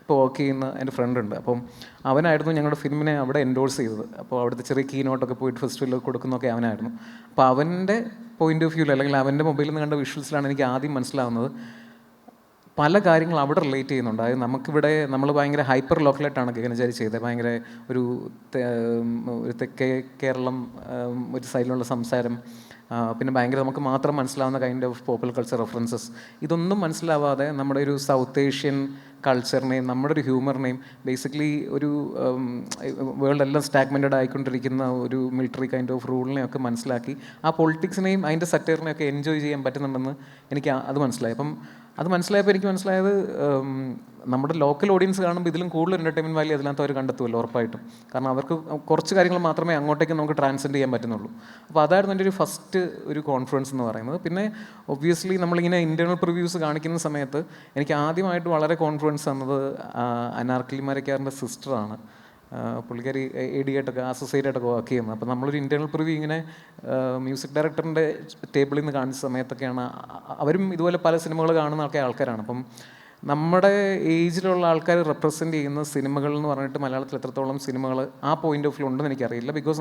ഇപ്പോൾ വർക്ക് ചെയ്യുന്ന എൻ്റെ ഫ്രണ്ട് ഉണ്ട്. അപ്പം അവനായിരുന്നു ഞങ്ങളുടെ ഫിലിമിനെ അവിടെ എൻഡോഴ്സ് ചെയ്തത്. അപ്പോൾ അവിടുത്തെ ചെറിയ കീനോട്ടൊക്കെ പോയിട്ട് ഫെസ്റ്റിവലിൽ കൊടുക്കുന്നതൊക്കെ അവനായിരുന്നു. അപ്പോൾ അവൻ്റെ പോയിന്റ് ഓഫ് വ്യൂവിൽ, അല്ലെങ്കിൽ അവൻ്റെ മൊബൈലിൽ നിന്ന് കണ്ട വിഷ്വൽസിലാണ് എനിക്ക് ആദ്യം മനസ്സിലാവുന്നത് പല കാര്യങ്ങൾ അവിടെ റിലേറ്റ് ചെയ്യുന്നുണ്ട്. അതായത് നമുക്കിവിടെ നമ്മൾ ഭയങ്കര ഹൈപ്പർ ലോക്കലായിട്ടാണ് ഗഗനചാരി ചെയ്തത്. ഭയങ്കര ഒരു തെക്കേ കേരളം ഒരു സൈഡിലുള്ള സംസാരം, പിന്നെ ഭയങ്കര നമുക്ക് മാത്രം മനസ്സിലാവുന്ന kind of popular culture references, ഇതൊന്നും മനസ്സിലാവാതെ നമ്മുടെ ഒരു സൗത്ത് ഏഷ്യൻ കൾച്ചറിനെയും നമ്മുടെ ഒരു ഹ്യൂമറിനെയും ബേസിക്കലി ഒരു വേൾഡ് എല്ലാം സ്റ്റാഗ്മെൻറ്റഡ് ആയിക്കൊണ്ടിരിക്കുന്ന ഒരു മിലിറ്ററി കൈൻഡ് ഓഫ് റൂളിനെയൊക്കെ മനസ്സിലാക്കി ആ പൊളിറ്റിക്സിനെയും അതിൻ്റെ സറ്ററിനെയൊക്കെ എൻജോയ് ചെയ്യാൻ പറ്റുന്നുണ്ടെന്ന് എനിക്ക് അത് മനസ്സിലായി. അപ്പം അത് മനസ്സിലായപ്പോൾ എനിക്ക് മനസ്സിലായത് നമ്മുടെ ലോക്കൽ ഓഡിയൻസ് കാണുമ്പോൾ ഇതിലും കൂടുതൽ എൻ്റർടൈൻമെൻറ്റ് വാല്യൂ അതിനകത്ത് അവർ കണ്ടെത്തുമല്ലോ ഉറപ്പായിട്ടും. കാരണം അവർക്ക് കുറച്ച് കാര്യങ്ങൾ മാത്രമേ അങ്ങോട്ടേക്ക് നമുക്ക് ട്രാൻസെൻഡ് ചെയ്യാൻ പറ്റുന്നുള്ളൂ. അപ്പോൾ അതായിരുന്നു എൻ്റെ ഒരു ഫസ്റ്റ് ഒരു കോൺഫിഡൻസ് എന്ന് പറയുന്നത്. പിന്നെ ഒബ്വിയസ്ലി നമ്മളിങ്ങനെ ഇൻറ്റേർണൽ പ്രിവ്യൂസ് കാണിക്കുന്ന സമയത്ത് എനിക്ക് ആദ്യമായിട്ട് വളരെ കോൺഫിഡൻസ് തന്നത് അനാർക്കലി മരക്കാറിൻ്റെ സിസ്റ്ററാണ്. പുള്ളിക്കാരി AD ആയിട്ടൊക്കെ അസോസിയേറ്റ് ആയിട്ടൊക്കെ വർക്ക് ചെയ്യുന്നത്. അപ്പോൾ നമ്മളൊരു ഇൻറ്റേർണൽ പ്രിവ്യൂ ഇങ്ങനെ മ്യൂസിക് ഡയറക്ടറിൻ്റെ ടേബിളിൽ നിന്ന് കാണിച്ച സമയത്തൊക്കെയാണ്, അവരും ഇതുപോലെ പല സിനിമകൾ കാണുന്ന ആൾക്കാരാണ്. അപ്പം നമ്മുടെ ഏജിലുള്ള ആൾക്കാർ റെപ്രസെൻ്റ് ചെയ്യുന്ന സിനിമകൾ എന്ന് പറഞ്ഞിട്ട് മലയാളത്തിൽ എത്രത്തോളം സിനിമകൾ ആ പോയിന്റ് ഓഫ് വ്യൂ ഉണ്ടെന്ന് എനിക്കറിയില്ല. ബിക്കോസ്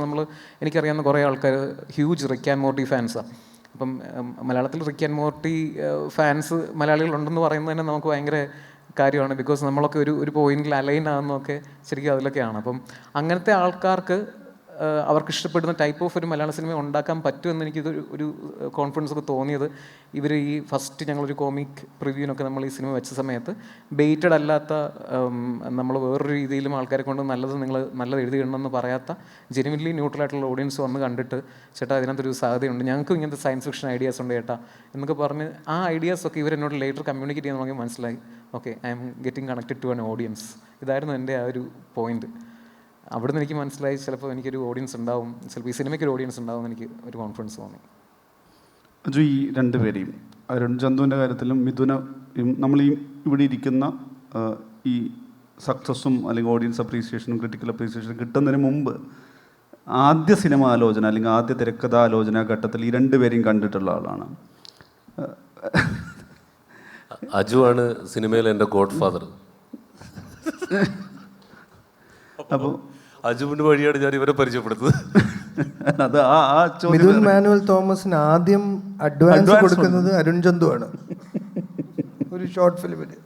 എനിക്കറിയാവുന്ന കുറേ ആൾക്കാർ ഹ്യൂജ് റിക്ക് ആൻഡ് മോർട്ടി ഫാൻസാണ്. അപ്പം മലയാളത്തിൽ റിക്ക് ആൻഡ് മോർട്ടി ഫാൻസ് മലയാളികളുണ്ടെന്ന് പറയുന്നത് തന്നെ നമുക്ക് ഭയങ്കര കാര്യമാണ്. ബിക്കോസ് നമ്മളൊക്കെ ഒരു പോയിന്റിൽ അലൈൻ ആകുന്നതൊക്കെ ശരിക്കും അതിലൊക്കെയാണ്. അപ്പം അങ്ങനത്തെ ആൾക്കാർക്ക് അവർക്ക് ഇഷ്ടപ്പെടുന്ന ടൈപ്പ് ഓഫ് ഒരു മലയാള സിനിമ ഉണ്ടാക്കാൻ പറ്റുമെന്ന് എനിക്കിത് ഒരു കോൺഫിഡൻസ് ഒക്കെ തോന്നിയത് ഇവർ ഈ ഫസ്റ്റ് ഞങ്ങളൊരു കോമിക് പ്രിവ്യൂവിനൊക്കെ നമ്മൾ ഈ സിനിമ വെച്ച സമയത്ത് ബെയ്റ്റഡ് അല്ലാത്ത നമ്മൾ വേറൊരു രീതിയിലും ആൾക്കാരെ കൊണ്ട് നല്ലത് എഴുതിയിടണമെന്ന് പറയാത്ത ജെനുവിൻലി ന്യൂട്രൽ ആയിട്ടുള്ള ഓഡിയൻസ് വന്ന് കണ്ടിട്ട് ചേട്ടാ അതിനകത്തൊരു സാധ്യതയുണ്ട്, ഞങ്ങൾക്കും ഇങ്ങനത്തെ സയൻസ് ഫിക്ഷൻ ഐഡിയാസ് ഉണ്ട് ചേട്ടാ എന്നൊക്കെ പറഞ്ഞ് ആ ഐഡിയാസൊക്കെ ഇവരെന്നോട് ലേറ്റർ കമ്മ്യൂണിക്കേറ്റ് ചെയ്യാൻ തുടങ്ങി. മനസ്സിലായി okay I am getting connected to an audience. ഇതായിരുന്നു എൻ്റെ ആ ഒരു പോയിന്റ്. അവിടുന്ന് എനിക്ക് മനസ്സിലായി ചിലപ്പോൾ എനിക്കൊരു ഓഡിയൻസ് ഉണ്ടാവും, ചിലപ്പോൾ ഈ സിനിമയ്ക്ക് ഒരു ഓഡിയൻസ് ഉണ്ടാവും എന്ന് എനിക്ക് ഒരു കോൺഫിഡൻസ് തോന്നി. അജു, ഈ രണ്ടുപേരെയും അരുൺ ചന്തുവിൻ്റെ കാര്യത്തിലും മിഥുനും നമ്മൾ ഈ ഇവിടെ ഇരിക്കുന്ന ഈ സക്സസ്സും അല്ലെങ്കിൽ ഓഡിയൻസ് അപ്രീസിയേഷനും ക്രിട്ടിക്കൽ അപ്രീസിയേഷനും കിട്ടുന്നതിന് മുമ്പ് ആദ്യ സിനിമ ആലോചന അല്ലെങ്കിൽ ആദ്യ തിരക്കഥാലോചന ഘട്ടത്തിൽ ഈ രണ്ടുപേരെയും കണ്ടിട്ടുള്ള ആളാണ്. അജു ആണ് സിനിമയിലെ എൻ്റെ ഗോഡ് ഫാദർ. അപ്പോൾ അജുവിൻ്റെ വഴിയാണ് ഞാൻ ഇവരെ പരിചയപ്പെടുത്തുന്നത്. അത് ആ മിഥുൻ മാനുവൽ തോമസിന് ആദ്യം അഡ്വാൻസ് കൊടുക്കുന്നത് അരുൺ ചന്തു ആണ് ഒരു ഷോർട്ട് ഫിലിമിന്.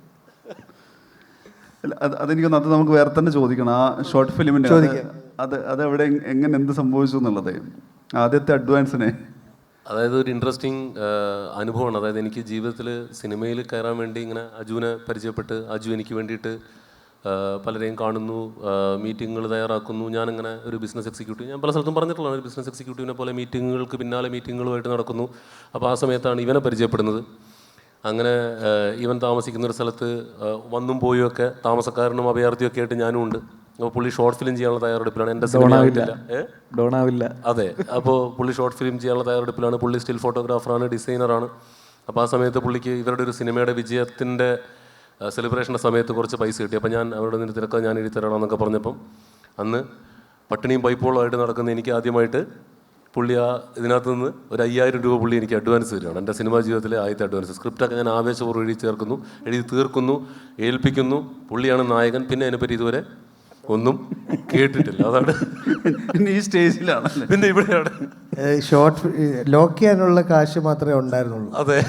അതെനിക്കൊന്ന് അത് നമുക്ക് വേറെ തന്നെ ചോദിക്കണം. ആ ഷോർട്ട് ഫിലിമിൻ്റെ അത് എവിടെ എങ്ങനെ എന്ത് സംഭവിച്ചു എന്നുള്ളത് ആദ്യത്തെ അഡ്വാൻസിനെ. അതായത് ഒരു ഇൻട്രസ്റ്റിംഗ് അനുഭവമാണ്. അതായത് എനിക്ക് ജീവിതത്തിൽ സിനിമയിൽ കയറാൻ വേണ്ടി ഇങ്ങനെ അജുവിനെ പരിചയപ്പെട്ട് അജു എനിക്ക് വേണ്ടിയിട്ട് പലരെയും കാണുന്നു, മീറ്റിങ്ങുകൾ തയ്യാറാക്കുന്നു. ഞാനിങ്ങനെ ഒരു ബിസിനസ് എക്സിക്യൂട്ടീവ്, ഞാൻ പല സ്ഥലത്തും പറഞ്ഞിട്ടുള്ളതാണ്, ഒരു ബിസിനസ് എക്സിക്യൂട്ടീവിനെ പോലെ മീറ്റിങ്ങുകൾക്ക് പിന്നാലെ മീറ്റിങ്ങുകളുമായിട്ട് നടക്കുന്നു. അപ്പോൾ ആ സമയത്താണ് ഇവനെ പരിചയപ്പെടുന്നത്. അങ്ങനെ ഇവൻ താമസിക്കുന്ന ഒരു സ്ഥലത്ത് വന്നും പോയും ഒക്കെ താമസക്കാരനും അഭയാർത്ഥിയൊക്കെ ആയിട്ട് ഞാനും ഉണ്ട്. അപ്പോൾ പുള്ളി ഷോർട്ട് ഫിലിം ചെയ്യാനുള്ള തയ്യാറെടുപ്പിലാണ്. എൻ്റെ സിനിമ ഡോണാവില്ല. അതെ, അപ്പോൾ പുള്ളി ഷോർട്ട് ഫിലിം ചെയ്യാനുള്ള തയ്യാറെടുപ്പിലാണ്. പുള്ളി സ്റ്റിൽ ഫോട്ടോഗ്രാഫറാണ്, ഡിസൈനറാണ്. അപ്പോൾ ആ സമയത്ത് പുള്ളിക്ക് ഇവരുടെ ഒരു സിനിമയുടെ വിജയത്തിൻ്റെ സെലിബ്രേഷൻ്റെ സമയത്ത് കുറച്ച് പൈസ കിട്ടി. അപ്പോൾ ഞാൻ അവരോട് നിന്ന് തിരക്കാൻ ഞാൻ എഴുതി തരണം പറഞ്ഞപ്പം അന്ന് പട്ടിണിയും പൈപ്പോളുമായിട്ട് നടക്കുന്ന എനിക്ക് ആദ്യമായിട്ട് പുള്ളി ഇതിനകത്ത് നിന്ന് ഒരു 5000 രൂപ പുള്ളി എനിക്ക് അഡ്വാൻസ് തരികയാണ്. എൻ്റെ സിനിമാ ജീവിതത്തിലെ ആദ്യത്തെ അഡ്വാൻസ്. സ്ക്രിപ്റ്റൊക്കെ ഞാൻ ആവേശപൂർവ്വം എഴുതി തീർക്കുന്നു, ഏൽപ്പിക്കുന്നു. പുള്ളിയാണ് നായകൻ. പിന്നെ അതിനെപ്പറ്റി ഇതുവരെ ഒന്നും കേട്ടിട്ടില്ല. അതാണ് ഈ സ്റ്റേജിലാണ്. പിന്നെ ഇവിടെയാണ് ഷോർട്ട് ലോക്ക് ചെയ്യാനുള്ള കാശ് മാത്രമേ ഉണ്ടായിരുന്നുള്ളൂ. അതെ,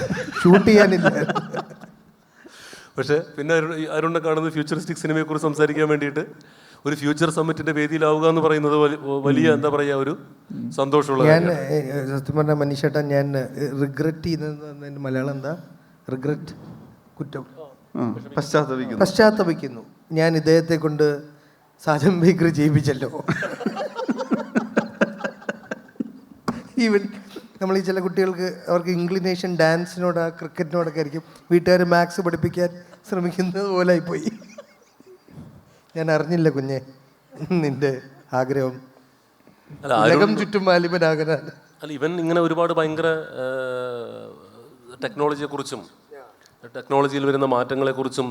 ഷൂട്ട് ചെയ്യാനില്ല. പക്ഷേ പിന്നെ അരുണിനെ കാണുന്നത് ഫ്യൂച്ചറിസ്റ്റിക് സിനിമയെക്കുറിച്ച് സംസാരിക്കാൻ വേണ്ടിയിട്ട് ഒരു ഫ്യൂച്ചർ സമ്മിറ്റിന്റെ വേദിയിലാവുക എന്ന് പറയുന്നത് വലിയ എന്താ പറയുക ഒരു സന്തോഷമുള്ള. ഞാൻ സത്യം പറഞ്ഞ മനീഷേട്ടാ, ഞാൻ റിഗ്രറ്റ് ചെയ്യുന്നത് മലയാളം എന്താ? റിഗ്രറ്റ്, കുറ്റം, പശ്ചാത്തപിക്കുന്നു. ഞാൻ ഇദ്ദേഹത്തെ കൊണ്ട് സാജൻ ബേക്കറി ചെയ്യിപ്പിച്ചല്ലോ. ഈവൻ നമ്മൾ ഈ ചില കുട്ടികൾക്ക് അവർക്ക് ഇൻക്ലിനേഷൻ ഡാൻസിനോട് ക്രിക്കറ്റിനോടൊക്കെ ആയിരിക്കും, വീട്ടുകാർ മാത്സ് പഠിപ്പിക്കാൻ ശ്രമിക്കുന്നത് പോലെ ആയിപ്പോയി. ഞാൻ അറിഞ്ഞില്ല കുഞ്ഞെ നിന്റെ ആഗ്രഹം ചുറ്റും മാലിമനാകാനാണ്. അല്ല, ഇവൻ ഇങ്ങനെ ഒരുപാട് ഭയങ്കര ടെക്നോളജിയെക്കുറിച്ചും ടെക്നോളജിയിൽ വരുന്ന മാറ്റങ്ങളെക്കുറിച്ചും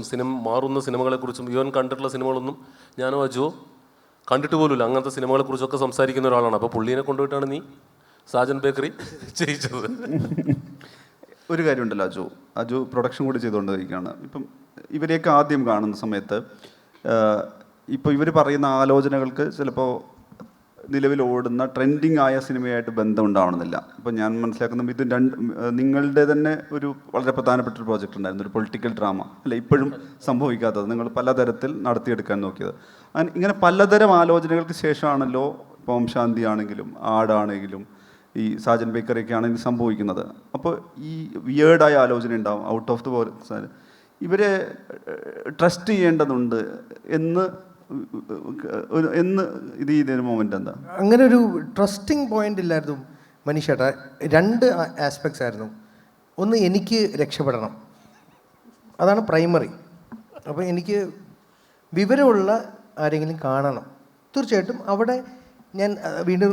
മാറുന്ന സിനിമകളെക്കുറിച്ചും ഇവൻ കണ്ടിട്ടുള്ള സിനിമകളൊന്നും ഞാനോ അജുവോ കണ്ടിട്ട് പോലുമില്ല. അങ്ങനത്തെ സിനിമകളെക്കുറിച്ചൊക്കെ സംസാരിക്കുന്ന ഒരാളാണ്. അപ്പോൾ പുള്ളീനെ കൊണ്ടുപോയിട്ടാണ് നീ സാജൻ ബേക്കറി ചെയ്യിച്ചത്. ഒരു കാര്യമുണ്ടല്ലോ, അജു പ്രൊഡക്ഷൻ കൂടി ചെയ്തുകൊണ്ടിരിക്കുകയാണ്. ഇപ്പം ഇവരെയൊക്കെ ആദ്യം കാണുന്ന സമയത്ത് ഇപ്പോൾ ഇവർ പറയുന്ന ആലോചനകൾക്ക് ചിലപ്പോൾ നിലവിൽ ഓടുന്ന ട്രെൻഡിങ് ആയ സിനിമയായിട്ട് ബന്ധം ഉണ്ടാവണമെന്നില്ല. ഇപ്പം ഞാൻ മനസ്സിലാക്കുന്നത് ഇത് നിങ്ങളുടെ തന്നെ ഒരു വളരെ പ്രധാനപ്പെട്ട ഒരു പ്രോജക്റ്റ് ഉണ്ടായിരുന്നു, ഒരു പൊളിറ്റിക്കൽ ഡ്രാമ അല്ല, ഇപ്പോഴും സംഭവിക്കാത്തത് നിങ്ങൾ പലതരത്തിൽ നടത്തിയെടുക്കാൻ നോക്കിയത്. ഇങ്ങനെ പലതരം ആലോചനകൾക്ക് ശേഷമാണല്ലോ ഇപ്പോൾ ഓം ശാന്തി ആണെങ്കിലും ആടാണെങ്കിലും ഈ സാജൻ ബേക്കറിയൊക്കെ ആണെങ്കിലും സംഭവിക്കുന്നത്. അപ്പോൾ ഈ വിയേർഡായ ആലോചന ഉണ്ടാവും, ഔട്ട് ഓഫ് ദ ബോക്സ്. ഇവരെ ട്രസ്റ്റ് ചെയ്യേണ്ടതുണ്ട് എന്ന് ഇത് ചെയ്തൊരു മൊമെൻ്റ് എന്താ? അങ്ങനെ ഒരു ട്രസ്റ്റിംഗ് പോയിന്റ് ഇല്ലായിരുന്നു മനീഷേട്ടാ. 2 ആസ്പെക്ട്സ് ആയിരുന്നു. ഒന്ന്, എനിക്ക് രക്ഷപ്പെടണം, അതാണ് പ്രൈമറി. അപ്പോൾ എനിക്ക് വിവരമുള്ള ആരെങ്കിലും കാണണം. തീർച്ചയായിട്ടും അവിടെ ഞാൻ വീണ്ടും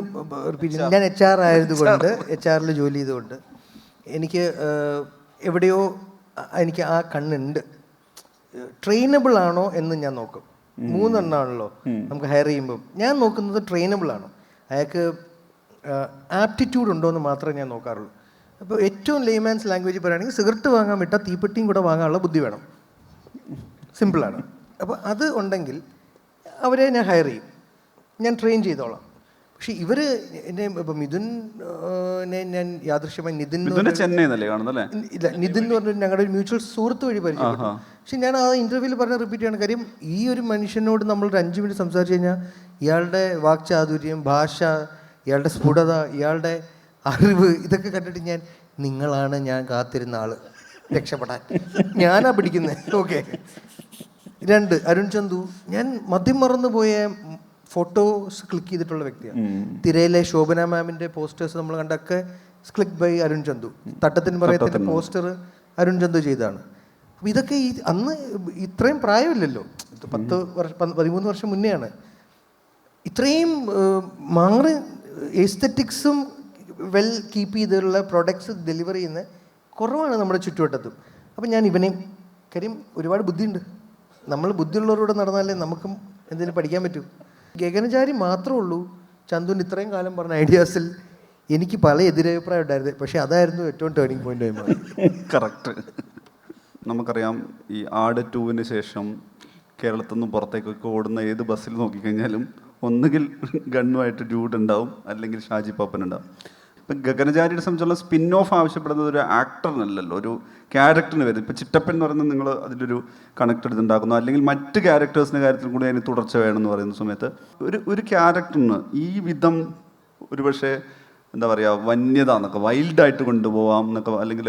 ഞാൻ HR ആയതുകൊണ്ട്, HR ജോലി ചെയ്തുകൊണ്ട് എനിക്ക് എവിടെയോ എനിക്ക് ആ കണ്ണുണ്ട്. ട്രെയിനബിൾ ആണോ എന്ന് ഞാൻ നോക്കും. 3 എണ്ണമാണല്ലോ നമുക്ക് ഹയർ ചെയ്യുമ്പം. ഞാൻ നോക്കുന്നത് ട്രെയിനബിൾ ആണോ, അയാൾക്ക് ആപ്റ്റിറ്റ്യൂഡ് ഉണ്ടോ എന്ന് മാത്രമേ ഞാൻ നോക്കാറുള്ളൂ. അപ്പോൾ ഏറ്റവും ലേമാൻസ് ലാംഗ്വേജ് പറയുകയാണെങ്കിൽ സിഗരറ്റ് വാങ്ങാൻ വിട്ടാൽ തീപ്പെട്ടിയും കൂടെ വാങ്ങാനുള്ള ബുദ്ധി വേണം. സിമ്പിളാണ്. അപ്പോൾ അത് ഉണ്ടെങ്കിൽ അവരെ ഞാൻ ഹയർ ചെയ്യും, ഞാൻ ട്രെയിൻ ചെയ്തോളാം. പക്ഷെ ഇവർ എന്നെ ഇപ്പം മിഥുനെ ഞാൻ യാദൃശ്യമായി നിതിൻ ഇല്ല നിതിൻ എന്ന് പറഞ്ഞിട്ട് ഞങ്ങളുടെ ഒരു മ്യൂച്വൽ സുഹൃത്ത് വഴി പരിചയപ്പെട്ടു. പക്ഷെ ഞാൻ ആ ഇൻ്റർവ്യൂവിൽ പറഞ്ഞ റിപ്പീറ്റ് ചെയ്യണം. കാര്യം ഈ ഒരു മനുഷ്യനോട് നമ്മൾ ഒരു 5 മിനിറ്റ് സംസാരിച്ച് കഴിഞ്ഞാൽ ഇയാളുടെ വാക്ചാതുര്യം, ഭാഷ, ഇയാളുടെ സ്ഫുടത, ഇയാളുടെ അറിവ്, ഇതൊക്കെ കണ്ടിട്ട് നിങ്ങളാണ് ഞാൻ കാത്തിരുന്ന ആള് രക്ഷപ്പെടാൻ, ഞാനാ പിടിക്കുന്നത്. ഓക്കെ. 2, അരുൺ ചന്തു. ഞാൻ മദ്യം മറന്നു പോയ ഫോട്ടോസ് ക്ലിക്ക് ചെയ്തിട്ടുള്ള വ്യക്തിയാണ്. തിരയിലെ ശോഭന മാമിൻ്റെ പോസ്റ്റേഴ്സ് നമ്മൾ കണ്ടൊക്കെ ക്ലിക്ക് ബൈ അരുൺ ചന്തു. തട്ടത്തിന് പറയത്തിൻ്റെ പോസ്റ്റർ അരുൺ ചന്തു ചെയ്തതാണ്. അപ്പോൾ ഇതൊക്കെ അന്ന് ഇത്രയും പ്രായമില്ലല്ലോ, 13 വർഷം മുന്നെയാണ്. ഇത്രയും മാറി എസ്തെറ്റിക്സും വെൽ കീപ്പ് ചെയ്തുള്ള പ്രൊഡക്ട്സ് ഡെലിവർ ചെയ്യുന്ന കുറവാണ് നമ്മുടെ ചുറ്റുവട്ടത്തും. അപ്പം ഞാൻ ഇവനെയും, കാര്യം ഒരുപാട് ബുദ്ധിയുണ്ട്, നമ്മൾ ബുദ്ധിയുള്ളവരോട് നടന്നാലേ നമുക്കും എന്തെങ്കിലും പഠിക്കാൻ പറ്റൂ. ഗഗനചാരി മാത്രമേ ഉള്ളൂ ചന്തുവിന് ഇത്രയും കാലം പറഞ്ഞ ഐഡിയാസിൽ എനിക്ക് പല എതിരഭിപ്രായം ഉണ്ടായിരുന്നു, പക്ഷേ അതായിരുന്നു ഏറ്റവും ടേണിംഗ് പോയിൻ്റായി മാറി. കറക്റ്റ്. നമുക്കറിയാം ഈ ആട് 2-ന് ശേഷം കേരളത്തിൽ നിന്നും പുറത്തേക്കൊക്കെ ഓടുന്ന ഏത് ബസ്സിൽ നോക്കിക്കഴിഞ്ഞാലും ഒന്നുകിൽ ഗണ്ണുമായിട്ട് ഡ്യൂഡ് ഉണ്ടാവും, അല്ലെങ്കിൽ ഷാജി പാപ്പൻ ഉണ്ടാവും. ഇപ്പം ഗഗനചാരിയെ സംബന്ധിച്ചുള്ള സ്പിൻ ഓഫ് ആവശ്യപ്പെടുന്നത് ഒരു ആക്ടറിനല്ലല്ലോ, ഒരു ക്യാരക്ടറിന് വരുന്നത്. ഇപ്പോൾ ചിറ്റപ്പൻ എന്ന് പറയുന്നത് നിങ്ങൾ അതിലൊരു കണക്ട് എടുത്തുണ്ടാക്കുന്നു, അല്ലെങ്കിൽ മറ്റ് ക്യാരക്ടേഴ്സിൻ്റെ കാര്യത്തിൽ കൂടി അതിന് തുടർച്ച വേണമെന്ന് പറയുന്ന സമയത്ത് ഒരു ക്യാരക്ടറിന് ഈ വിധം ഒരുപക്ഷെ എന്താ പറയുക വന്യത എന്നൊക്കെ, വൈൽഡായിട്ട് കൊണ്ടുപോകാം എന്നൊക്കെ, അല്ലെങ്കിൽ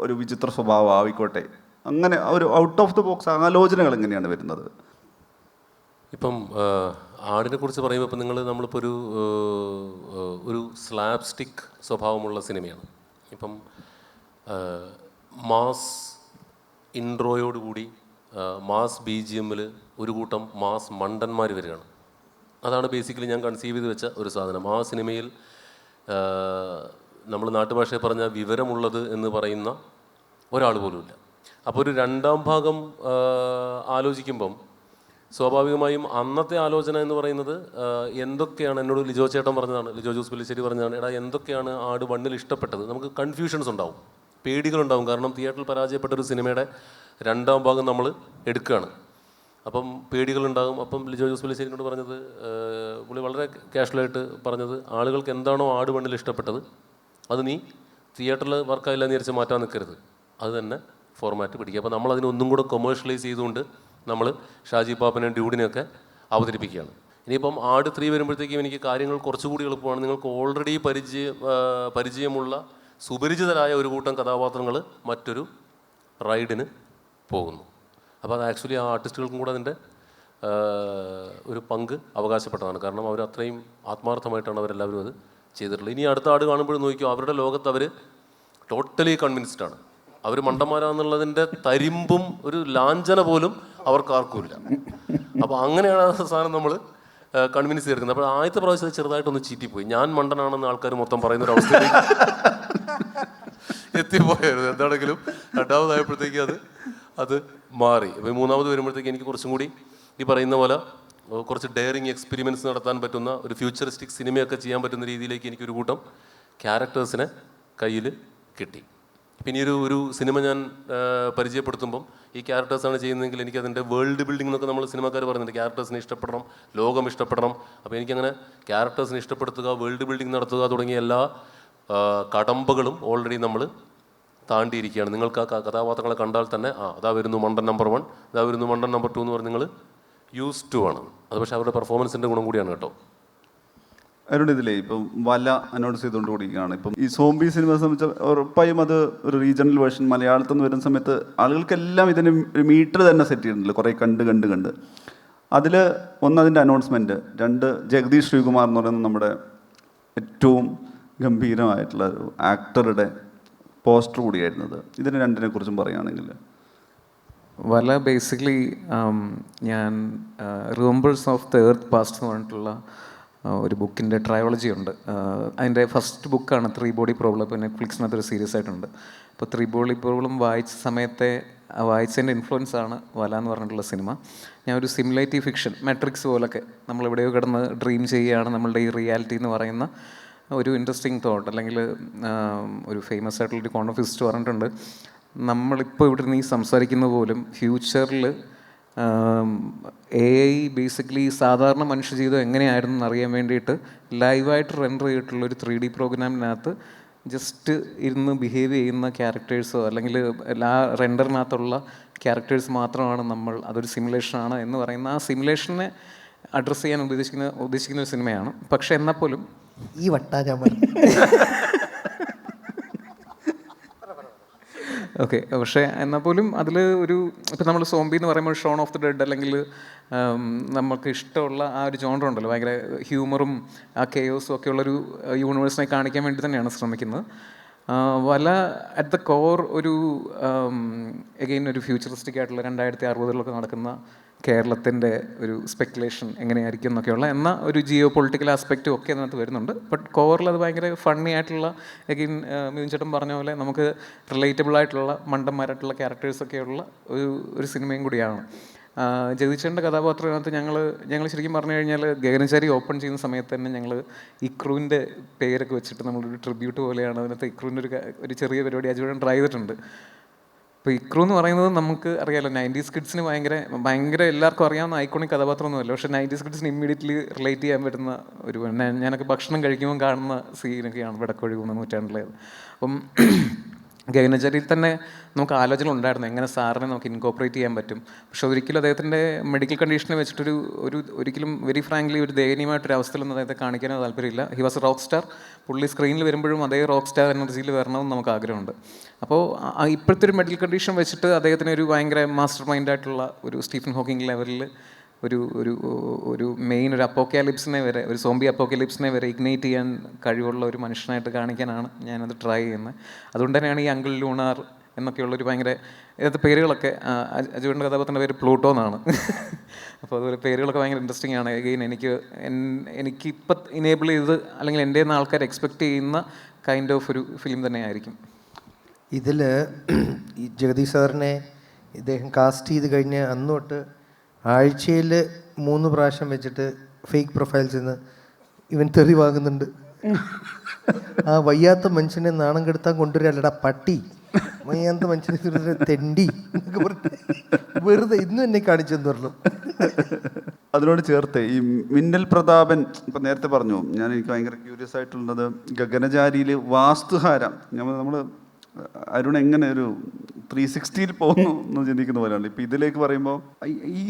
ഒരു വിചിത്ര സ്വഭാവം ആയിക്കോട്ടെ, അങ്ങനെ ഒരു ഔട്ട് ഓഫ് ദ ബോക്സ് ആലോചനകൾ എങ്ങനെയാണ് വരുന്നത്? ഇപ്പം ആടിനെ കുറിച്ച് പറയുമ്പോൾ ഇപ്പം നമ്മളിപ്പോൾ ഒരു സ്ലാബ് സ്റ്റിക്ക് സ്വഭാവമുള്ള സിനിമയാണ്. ഇപ്പം മാസ് ഇൻട്രോയോടുകൂടി മാസ് BGMൽ ഒരു കൂട്ടം മാസ് മണ്ടന്മാർ വരികയാണ്. അതാണ് ബേസിക്കലി ഞാൻ കൺസീവ് ചെയ്ത് വെച്ച ഒരു സാധനം. ആ സിനിമയിൽ നമ്മൾ നാട്ടുഭാഷയിൽ പറഞ്ഞ വിവരമുള്ളത് എന്ന് പറയുന്ന ഒരാൾ പോലുമില്ല. അപ്പോൾ ഒരു 2ാം ഭാഗം ആലോചിക്കുമ്പം സ്വാഭാവികമായും അന്നത്തെ ആലോചന എന്ന് പറയുന്നത് എന്തൊക്കെയാണ്, എന്നോട് ലിജോ ചേട്ടൻ പറഞ്ഞതാണ്, ലിജോ ജോസ് പെല്ലിശ്ശേരി പറഞ്ഞതാണ്, എടാ എന്തൊക്കെയാണ് ആട് 1-ൽ ഇഷ്ടപ്പെട്ടത്. നമുക്ക് കൺഫ്യൂഷൻസ് ഉണ്ടാവും, പേടികളുണ്ടാവും. കാരണം തിയേറ്ററിൽ പരാജയപ്പെട്ട ഒരു സിനിമയുടെ 2ാം ഭാഗം നമ്മൾ എടുക്കുകയാണ്. അപ്പം പേടികളുണ്ടാകും. അപ്പം ലിജോ ജോസ് പെല്ലിശ്ശേരിനോട് പറഞ്ഞത്, പുള്ളി വളരെ കാഷ്വലായിട്ട് പറഞ്ഞത്, ആളുകൾക്ക് എന്താണോ ആട് 1-ൽ ഇഷ്ടപ്പെട്ടത് അത് നീ തിയേറ്ററിൽ വർക്കായില്ല എന്ന് വിചാരിച്ച് മാറ്റാൻ നിൽക്കരുത്, അത് തന്നെ ഫോർമാറ്റ് പിടിക്കുക. അപ്പോൾ നമ്മളതിനൊന്നും കൂടെ കൊമേഴ്ഷ്യലൈസ് ചെയ്തുകൊണ്ട് നമ്മൾ ഷാജി പാപ്പനെയും ഡ്യൂഡിനെയൊക്കെ അവതരിപ്പിക്കുകയാണ്. ഇനിയിപ്പം ആട് 3 വരുമ്പോഴത്തേക്കും എനിക്ക് കാര്യങ്ങൾ കുറച്ചുകൂടി എളുപ്പമാണ്. നിങ്ങൾക്ക് ഓൾറെഡി പരിചയമുള്ള സുപരിചിതരായ ഒരു കൂട്ടം കഥാപാത്രങ്ങൾ മറ്റൊരു റൈഡിന് പോകുന്നു. അപ്പോൾ അത് ആക്ച്വലി ആ ആർട്ടിസ്റ്റുകൾക്കും കൂടെ അതിൻ്റെ ഒരു പങ്ക് അവകാശപ്പെട്ടതാണ്. കാരണം അവർ അത്രയും ആത്മാർത്ഥമായിട്ടാണ് അവരെല്ലാവരും അത് ചെയ്തിട്ടുള്ളത്. ഇനി അടുത്ത ആട് കാണുമ്പോഴും നോക്കിയോ, അവരുടെ ലോകത്ത് അവർ ടോട്ടലി കൺവിൻസ്ഡാണ്. അവർ മണ്ടന്മാരാന്നുള്ളതിൻ്റെ തരിമ്പും ഒരു ലാഞ്ചന പോലും അവർക്ക് ആർക്കുമില്ല. അപ്പോൾ അങ്ങനെയാണ് ആ സാധനം നമ്മൾ കൺവിൻസ് ചെയ്തെടുക്കുന്നത്. അപ്പോൾ ആദ്യത്തെ പ്രാവശ്യം ചെറുതായിട്ടൊന്ന് ചീറ്റിപ്പോയി. ഞാൻ മണ്ടനാണെന്ന് ആൾക്കാർ മൊത്തം പറയുന്നൊരവസ്ഥയിലേക്ക് എത്തിപ്പോയായിരുന്നു. എന്താണെങ്കിലും 2ാമതായപ്പോഴത്തേക്ക് അത് മാറി. അപ്പോൾ 3ാമത് വരുമ്പോഴത്തേക്ക് എനിക്ക് കുറച്ചും കൂടി ഈ പറയുന്ന പോലെ കുറച്ച് ഡെയറിങ് എക്സ്പെരിമെൻറ്റ്സ് നടത്താൻ പറ്റുന്ന ഒരു ഫ്യൂച്ചറിസ്റ്റിക് സിനിമയൊക്കെ ചെയ്യാൻ പറ്റുന്ന രീതിയിലേക്ക് എനിക്കൊരു കൂട്ടം ക്യാരക്ടേഴ്സിനെ കയ്യിൽ കിട്ടി. പിന്നെ ഒരു സിനിമ ഞാൻ പരിചയപ്പെടുത്തുമ്പം ഈ ക്യാരക്ടേഴ്സാണ് ചെയ്യുന്നതെങ്കിൽ എനിക്കതിൻ്റെ വേൾഡ് ബിൽഡിംഗ് എന്നൊക്കെ നമ്മൾ സിനിമക്കാർ പറയുന്നുണ്ട്. ക്യാരക്ടേഴ്സിനെ ഇഷ്ടപ്പെടണം, ലോകം ഇഷ്ടപ്പെടണം. അപ്പോൾ എനിക്കങ്ങനെ ക്യാരക്ടേഴ്സിനെ ഇഷ്ടപ്പെടുത്തുക, വേൾഡ് ബിൽഡിംഗ് നടത്തുക തുടങ്ങിയ എല്ലാ കടമ്പകളും ഓൾറെഡി നമ്മൾ താണ്ടിയിരിക്കുകയാണ്. നിങ്ങൾക്ക് ആ കഥാപാത്രങ്ങളെ കണ്ടാൽ തന്നെ അതാ വരുന്നു മണ്ടൻ നമ്പർ 1, അതാ വരുന്നു മണ്ടൻ നമ്പർ 2 എന്ന് പറഞ്ഞ് നിങ്ങൾ യൂസ് ടു ആണ്. അത് പക്ഷേ അവരുടെ പെർഫോമൻസിൻ്റെ ഗുണം കൂടിയാണ് കേട്ടോ. അവരുടെ ഇതിലേ ഇപ്പം വല അനൗൺസ് ചെയ്തുകൊണ്ട് കൂടിയാണ്. ഇപ്പം ഈ സോംബി സിനിമ സംബന്ധിച്ച് ഉറപ്പായും അത് ഒരു റീജിയണൽ വേർഷൻ മലയാളത്തിൽ നിന്ന് വരുന്ന സമയത്ത് ആളുകൾക്കെല്ലാം ഇതിന് ഒരു മീറ്റർ തന്നെ സെറ്റ് ചെയ്തിട്ടുണ്ടല്ലോ, കുറേ കണ്ട് അതിൽ ഒന്ന് അതിൻ്റെ അനൗൺസ്മെൻറ്റ്, 2 ജഗദീഷ് ശ്രീകുമാർ എന്ന് പറയുന്ന നമ്മുടെ ഏറ്റവും ഗംഭീരമായിട്ടുള്ള ഒരു ആക്ടറുടെ പോസ്റ്റർ കൂടിയായിരുന്നത്. ഇതിന് 2നെ കുറിച്ചും പറയുകയാണെങ്കിൽ വല ബേസിക്കലി ഞാൻ remembers of the earth past എന്ന് പറഞ്ഞിട്ടുള്ള ഒരു ബുക്കിൻ്റെ ട്രയോളജി ഉണ്ട്. അതിൻ്റെ ഫസ്റ്റ് ബുക്കാണ് 3 ബോഡി പ്രോബ്ലം. ഇപ്പോൾ നെറ്റ്ഫ്ലിക്സിനകത്തൊരു സീരീസ് ആയിട്ടുണ്ട്. അപ്പോൾ 3 ബോഡി പ്രോബ്ലം വായിച്ച സമയത്തെ വായിച്ചതിൻ്റെ ഇൻഫ്ലുവൻസ് ആണ് വല എന്ന് പറഞ്ഞിട്ടുള്ള സിനിമ. ഞാൻ ഒരു സിമുലേറ്റീവ് ഫിക്ഷൻ, മാട്രിക്സ് പോലൊക്കെ നമ്മളെവിടെയോ കിടന്ന് ഡ്രീം ചെയ്യുകയാണ് നമ്മളുടെ ഈ റിയാലിറ്റി എന്ന് പറയുന്ന ഒരു ഇൻട്രസ്റ്റിംഗ് തോട്ട്. അല്ലെങ്കിൽ ഒരു ഫേമസ് ആയിട്ടുള്ളൊരു കോൺഫിസ്റ്റ് പറഞ്ഞിട്ടുണ്ട്, നമ്മളിപ്പോൾ ഇവിടെ നിന്ന് ഈ സംസാരിക്കുന്ന പോലും ഫ്യൂച്ചറിൽ AI ബേസിക്കലി സാധാരണ മനുഷ്യജീവിതം എങ്ങനെയായിരുന്നു എന്നറിയാൻ വേണ്ടിയിട്ട് ലൈവായിട്ട് റെൻഡർ ചെയ്തിട്ടുള്ളൊരു 3D പ്രോഗ്രാമിനകത്ത് ജസ്റ്റ് ഇരുന്ന് ബിഹേവ് ചെയ്യുന്ന ക്യാരക്ടേഴ്സോ അല്ലെങ്കിൽ ആ റെൻഡറിനകത്തുള്ള ക്യാരക്ടേഴ്സ് മാത്രമാണ് നമ്മൾ, അതൊരു സിമുലേഷനാണ് എന്ന് പറയുന്ന ആ സിമുലേഷനെ അഡ്രസ്സ് ചെയ്യാൻ ഉദ്ദേശിക്കുന്ന ഒരു സിനിമയാണ്. പക്ഷെ എന്നാൽ പോലും ഈ വട്ടാ ഞാൻ പറഞ്ഞു. ഓക്കെ, പക്ഷേ എന്നാൽ പോലും അതിൽ ഒരു ഇപ്പം നമ്മൾ സോംബി എന്ന് പറയുമ്പോൾ ഷോൺ ഓഫ് ദി ഡെഡ് അല്ലെങ്കിൽ നമുക്ക് ഇഷ്ടമുള്ള ആ ഒരു ജോണർ ഉണ്ടല്ലോ, ഭയങ്കര ഹ്യൂമറും ആ കെയോസും ഒക്കെ ഉള്ളൊരു യൂണിവേഴ്സിനെ കാണിക്കാൻ വേണ്ടി തന്നെയാണ് ശ്രമിക്കുന്നത്. വല അറ്റ് ദ കോർ ഒരു എഗെയിൻ ഒരു ഫ്യൂച്ചറിസ്റ്റിക് ആയിട്ടുള്ള 2060 നടക്കുന്ന കേരളത്തിൻ്റെ ഒരു സ്പെക്കുലേഷൻ എങ്ങനെയായിരിക്കും എന്നൊക്കെയുള്ള എന്നാൽ ഒരു ജിയോ പൊളിറ്റിക്കൽ ആസ്പെക്റ്റും ഒക്കെ അതിനകത്ത് വരുന്നുണ്ട്. ബട്ട് കോറിൽ അത് ഭയങ്കര ഫണ്ണി ആയിട്ടുള്ള എഗെയിൻ മിഥുൻ ചേട്ടൻ പറഞ്ഞ പോലെ നമുക്ക് റിലേറ്റബിൾ ആയിട്ടുള്ള മണ്ടന്മാരായിട്ടുള്ള ക്യാരക്ടേഴ്സൊക്കെയുള്ള ഒരു സിനിമയും കൂടിയാണ്. ജഗദീശൻ്റെ കഥാപാത്രത്തിനകത്ത് ഞങ്ങൾ ശരിക്കും പറഞ്ഞു കഴിഞ്ഞാൽ ഗഗനചാരി ഓപ്പൺ ചെയ്യുന്ന സമയത്ത് തന്നെ ഞങ്ങൾ ഇക്രൂവിൻ്റെ പേരൊക്കെ വെച്ചിട്ട് നമ്മളൊരു ട്രിബ്യൂട്ട് പോലെയാണ് അതിനകത്ത് ഇക്രൂവിൻ്റെ ഒരു ചെറിയ പരിപാടി അജുവേട്ടൻ ട്രൈ ചെയ്തിട്ടുണ്ട്. ഇപ്പോൾ ഇക്രു എന്ന് പറയുന്നത് നമുക്ക് അറിയാമല്ലോ 90s കിഡ്സിന് ഭയങ്കര എല്ലാവർക്കും അറിയാവുന്ന ഐക്കോണിക് കഥാപാത്രമൊന്നുമല്ല. പക്ഷേ 90s കിഡ്സിന് ഇമ്മീഡിയറ്റ്ലി റിലേറ്റ് ചെയ്യാൻ പറ്റുന്ന ഒരു ഞാനൊക്കെ ഭക്ഷണം കഴിക്കുമ്പോൾ കാണുന്ന സീനൊക്കെയാണ് വടക്കൊഴി 3 നൂറ്റാണ്ടിലേത്. അപ്പം ഗഗനചാരിയിൽ തന്നെ നമുക്ക് ആലോചന ഉണ്ടായിരുന്നു എങ്ങനെ സാറിനെ നമുക്ക് ഇൻകോപ്പറേറ്റ് ചെയ്യാൻ പറ്റും. പക്ഷെ ഒരിക്കലും അദ്ദേഹത്തിൻ്റെ മെഡിക്കൽ കണ്ടീഷനെ വെച്ചിട്ടൊരു ഒരിക്കലും വെരി ഫ്രാങ്ക്ലി ഒരു ദയനീയമായിട്ടൊരു അവസ്ഥയിലൊന്നും അദ്ദേഹത്തെ കാണിക്കാനോ താല്പര്യമില്ല. He was A rock star. പുള്ളി സ്ക്രീനിൽ വരുമ്പോഴും അതേ റോക്ക് സ്റ്റാർ എനർജിയിൽ വരണമെന്ന് നമുക്ക് ആഗ്രഹമുണ്ട്. അപ്പോൾ ഇപ്പോഴത്തെ ഒരു മെഡിക്കൽ കണ്ടീഷൻ വെച്ചിട്ട് അദ്ദേഹത്തിന് ഒരു ഭയങ്കര മാസ്റ്റർ മൈൻഡായിട്ടുള്ള ഒരു സ്റ്റീഫൻ ഹോക്കിംഗ് ലെവലിൽ ഒരു മെയിൻ ഒരു അപ്പോക്കാലിപ്സിനെ വരെ ഒരു സോംബി അപ്പോക്കാലിപ്സിനെ വരെ ഇഗ്നേറ്റ് ചെയ്യാൻ കഴിവുള്ള ഒരു മനുഷ്യനായിട്ട് കാണിക്കാനാണ് ഞാനത് ട്രൈ ചെയ്യുന്നത്. അതുകൊണ്ട് തന്നെയാണ് ഈ അങ്കിൾ ലൂണാർ എന്നൊക്കെയുള്ളൊരു ഭയങ്കര ഇതിനകത്ത് പേരുകളൊക്കെ അജുവിൻ്റെ കഥാപാത്രത്തിൻ്റെ പേര് പ്ലൂട്ടോ എന്നാണ്. അപ്പോൾ അതുപോലെ പേരുകളൊക്കെ ഭയങ്കര ഇൻട്രസ്റ്റിംഗ് ആണ്. എഗെയിൻ എനിക്കിപ്പം ഇനേബിൾ ചെയ്ത് അല്ലെങ്കിൽ എൻ്റെ നിന്ന് ആൾക്കാർ എക്സ്പെക്റ്റ് ചെയ്യുന്ന കൈൻഡ് ഓഫ് ഒരു ഫിലിം തന്നെയായിരിക്കും. ഇതിൽ ഈ ജഗദീഷ് സാറിനെ ഇദ്ദേഹം കാസ്റ്റ് ചെയ്ത് കഴിഞ്ഞ് അന്ന് തൊട്ട് ആഴ്ചയിൽ 3 പ്രാവശ്യം വെച്ചിട്ട് ഫേക്ക് പ്രൊഫൈൽസിൽ നിന്ന് ഇവൻ തെറി വാങ്ങുന്നുണ്ട്. ആ വയ്യാത്ത മനുഷ്യനെ നാണം കെടുത്താൻ കൊണ്ടുവരല്ലടാ പട്ടി, വയ്യാത്ത മനുഷ്യനെ തെണ്ടി എന്നൊക്കെ പറഞ്ഞിട്ട് വെറുതെ ഇന്നും എന്നെ കാണിച്ചെന്ന് പറഞ്ഞു. അതിനോട് ചേർത്ത് ഈ മിന്നൽ പ്രതാപൻ ഇപ്പം നേരത്തെ പറഞ്ഞു, എനിക്ക് ഭയങ്കര ക്യൂരിയസ് ആയിട്ടുള്ളത് ഗഗനചാരിയിൽ വാസ്തുഹാരം നമ്മൾ അരുൺ എങ്ങനെ ഒരു 360 പോകുന്നു എന്ന് ചിന്തിക്കുന്ന പോലെയാണ്. ഇപ്പം ഇതിലേക്ക് പറയുമ്പോൾ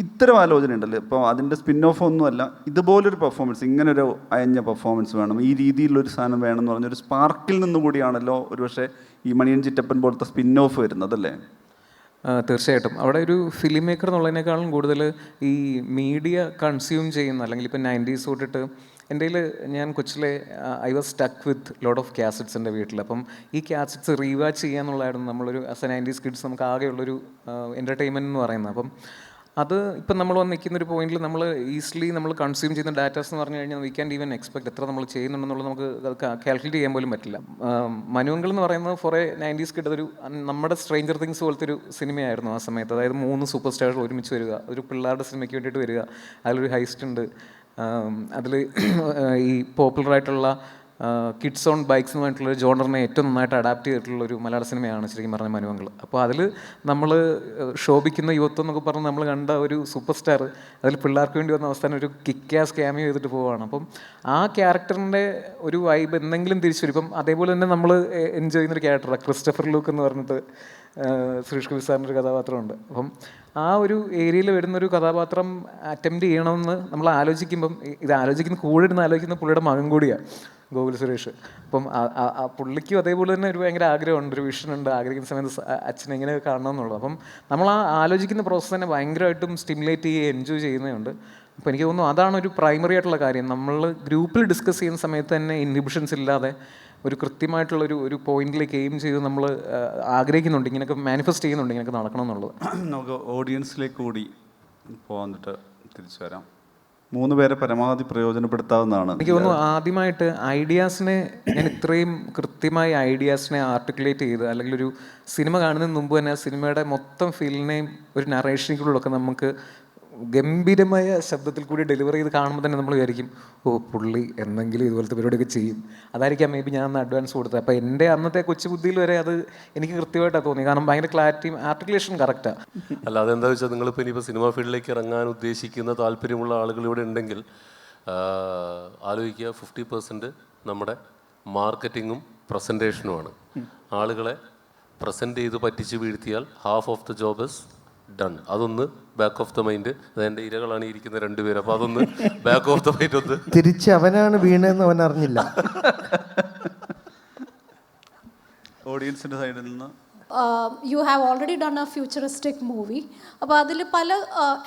ഇത്തരം ആലോചന ഉണ്ടല്ലോ. ഇപ്പോൾ അതിൻ്റെ സ്പിൻ ഓഫ് ഒന്നുമല്ല, ഇതുപോലൊരു പെർഫോമൻസ്, ഇങ്ങനൊരു അയഞ്ഞ പെർഫോമൻസ് വേണം, ഈ രീതിയിലൊരു സാധനം വേണം എന്ന് പറഞ്ഞൊരു സ്പാർക്കിൽ നിന്നും കൂടിയാണല്ലോ ഒരുപക്ഷെ ഈ മണിയൻ ചിറ്റപ്പൻ പോലത്തെ സ്പിൻ ഓഫ് വരുന്നതല്ലേ? തീർച്ചയായിട്ടും അവിടെ ഒരു ഫിലിം മേക്കർ എന്നുള്ളതിനേക്കാളും കൂടുതൽ ഈ മീഡിയ കൺസ്യൂം ചെയ്യുന്ന അല്ലെങ്കിൽ ഇപ്പം 90s തൊട്ടിട്ട് എൻ്റെ ഞാൻ കൊച്ചിലെ I was stuck with lot of cassettes എൻ്റെ വീട്ടിൽ. അപ്പം ഈ കാസറ്റ്സ് റീവാച്ച് ചെയ്യാന്നുള്ളതായിരുന്നു നമ്മളൊരു ആസ് എ 90s കിഡ്സ് നമുക്ക് ആകെയുള്ളൊരു എൻ്റർടൈൻമെൻറ്റ് എന്ന് പറയുന്നത്. അപ്പം അത് ഇപ്പം നമ്മൾ വന്ന് നിൽക്കുന്നൊരു പോയിന്റിൽ നമ്മൾ ഈസിലി നമ്മൾ കൺസ്യൂം ചെയ്യുന്ന ഡാറ്റാസ് എന്ന് പറഞ്ഞു കഴിഞ്ഞാൽ വി ക്യാൻ ഈവൻ എക്സ്പെക്ട് എത്ര നമ്മൾ ചെയ്യുന്നുണ്ടെന്നുള്ളത് നമുക്ക് കാൽക്കുലേറ്റ് ചെയ്യാൻ പോലും പറ്റില്ല. മനുവങ്കിൾ എന്ന് പറയുന്നത് ഫോർ എ 90s കിഡ് അതൊരു നമ്മുടെ സ്ട്രേഞ്ചർ തിങ്സ് പോലത്തെ ഒരു സിനിമയായിരുന്നു ആ സമയത്ത്. അതായത് 3 സൂപ്പർ സ്റ്റാർസ് ഒരുമിച്ച് വരിക, ഒരു പിള്ളേരുടെ സിനിമയ്ക്ക് വേണ്ടിയിട്ട് വരിക, അതിലൊരു ഹൈസ്റ്റ് ഉണ്ട്, അതിൽ ഈ പോപ്പുലറായിട്ടുള്ള കിഡ്സ് ഓൺ ബൈക്സ് എന്ന് പറഞ്ഞിട്ടുള്ളൊരു ജോണറിനെ ഏറ്റവും നന്നായിട്ട് അഡാപ്റ്റ് ചെയ്തിട്ടുള്ളൊരു മലയാള സിനിമയാണ് ശരിക്കും പറഞ്ഞ മനുവങ്കിൾ. അപ്പോൾ അതിൽ നമ്മൾ ശോഭിക്കുന്ന യുവത്വം എന്നൊക്കെ പറഞ്ഞ് നമ്മൾ കണ്ട ഒരു സൂപ്പർ സ്റ്റാർ അതിൽ പിള്ളേർക്ക് വേണ്ടി വന്ന അവസ്ഥാനം ഒരു കിക്കാസ് ക്യാമിയോ ചെയ്തിട്ട് പോവുകയാണ്. അപ്പം ആ ക്യാരക്ടറിൻ്റെ ഒരു വൈബ് എന്തെങ്കിലും തിരിച്ചു വരും. ഇപ്പം അതേപോലെ തന്നെ നമ്മൾ എൻജോയ് ചെയ്യുന്നൊരു ക്യാരക്ടറാണ് ക്രിസ്റ്റഫർ ലൂക്ക് എന്ന് പറഞ്ഞിട്ട് സുരേഷ് ഗോപി സാറിൻ്റെ ഒരു കഥാപാത്രമുണ്ട്. അപ്പം ആ ഒരു ഏരിയയിൽ വരുന്നൊരു കഥാപാത്രം അറ്റംപ്റ്റ് ചെയ്യണമെന്ന് നമ്മൾ ആലോചിക്കുമ്പം ഇത് ആലോചിക്കുന്ന കൂടെ ഇരുന്ന് ആലോചിക്കുന്ന പുള്ളിയുടെ മകൻ കൂടിയാണ് ഗോകുൽ സുരേഷ്. അപ്പം ആ പുള്ളിക്കും അതേപോലെ തന്നെ ഒരു ഭയങ്കര ആഗ്രഹമുണ്ട്, ഒരു വിഷനുണ്ട്, ആഗ്രഹിക്കുന്ന സമയത്ത് അച്ഛനെ എങ്ങനെ കാണണം എന്നുള്ളത്. അപ്പം നമ്മൾ ആ ആലോചിക്കുന്ന പ്രോസസ്സ് തന്നെ ഭയങ്കരമായിട്ടും സ്റ്റിമുലേറ്റ് ചെയ്യുക എൻജോയ് ചെയ്യുന്നുണ്ട്. അപ്പോൾ എനിക്ക് തോന്നുന്നു അതാണ് ഒരു പ്രൈമറി ആയിട്ടുള്ള കാര്യം. നമ്മൾ ഗ്രൂപ്പിൽ ഡിസ്കസ് ചെയ്യുന്ന സമയത്ത് തന്നെ ഇൻഹിബിഷൻസ് ഇല്ലാതെ ഒരു കൃത്യമായിട്ടുള്ളൊരു പോയിന്റിലേക്ക് എയിം ചെയ്ത് നമ്മൾ ആഗ്രഹിക്കുന്നുണ്ട്, ഇങ്ങനെയൊക്കെ മാനിഫെസ്റ്റ് ചെയ്യുന്നുണ്ട് ഇങ്ങനെയൊക്കെ നടക്കണം എന്നുള്ളത്. നമുക്ക് ഓഡിയൻസിലേക്ക് കൂടി പോകാന്നിട്ട് തിരിച്ചു വരാം. 3 പേരെ പരമാവധി പ്രയോജനപ്പെടുത്താവുന്നതാണ്. എനിക്ക് തോന്നുന്നു ആദ്യമായിട്ട് ഐഡിയാസിനെ ഞാൻ ഇത്രയും കൃത്യമായി ഐഡിയാസിനെ ആർട്ടിക്കുലേറ്റ് ചെയ്ത് അല്ലെങ്കിൽ ഒരു സിനിമ കാണുന്നതിന് മുമ്പ് തന്നെ ആ സിനിമയുടെ മൊത്തം ഫീലിനെയും ഒരു നറേഷനിലൂടെയൊക്കെ നമുക്ക് ഗംഭീരമായ ശബ്ദത്തിൽ കൂടി ഡെലിവറി ചെയ്ത് കാണുമ്പോൾ തന്നെ നമ്മൾ വിചാരിക്കും ഓ പുള്ളി എന്തെങ്കിലും ഇതുപോലത്തെ പരിപാടിയൊക്കെ ചെയ്യും. അതായിരിക്കാം മേ ബി ഞാൻ അന്ന് അഡ്വാൻസ് കൊടുത്തത്. അപ്പോൾ എൻ്റെ അന്നത്തെ കൊച്ചു ബുദ്ധിയിൽ വരെ അത് എനിക്ക് കൃത്യമായിട്ടാണ് തോന്നി. കാരണം ഭയങ്കര ക്ലാരിറ്റിയും ആർട്ടിക്കുലേഷൻ കറക്റ്റാണ്. അല്ല അതെന്താ വെച്ചാൽ നിങ്ങളിപ്പോൾ ഇനിയിപ്പോൾ സിനിമാ ഫീൽഡിലേക്ക് ഇറങ്ങാൻ ഉദ്ദേശിക്കുന്ന താല്പര്യമുള്ള ആളുകൾ ഇവിടെ ഉണ്ടെങ്കിൽ ആലോചിക്കുക 50% നമ്മുടെ മാർക്കറ്റിങ്ങും പ്രസൻറ്റേഷനുമാണ്. ആളുകളെ പ്രസൻറ്റ് ചെയ്ത് പറ്റിച്ച് വീഴ്ത്തിയാൽ half of the job is done. അതൊന്ന് ബാക്ക് ഓഫ് ദ മൈൻഡ്. അതെൻ്റെ ഇരകളാണ് ഈ ഇരിക്കുന്ന രണ്ടുപേരും. അപ്പോൾ അതൊന്ന് ബാക്ക് ഓഫ് ദ മൈൻഡ് ഒന്ന്. തിരിച്ച് അവനാണ് വീണെന്ന് അവൻ അറിഞ്ഞില്ല. ഓഡിയൻസിൻ്റെ സൈഡിൽ നിന്ന് you have already done a futuristic movie. അപ്പോൾ അതിൽ പല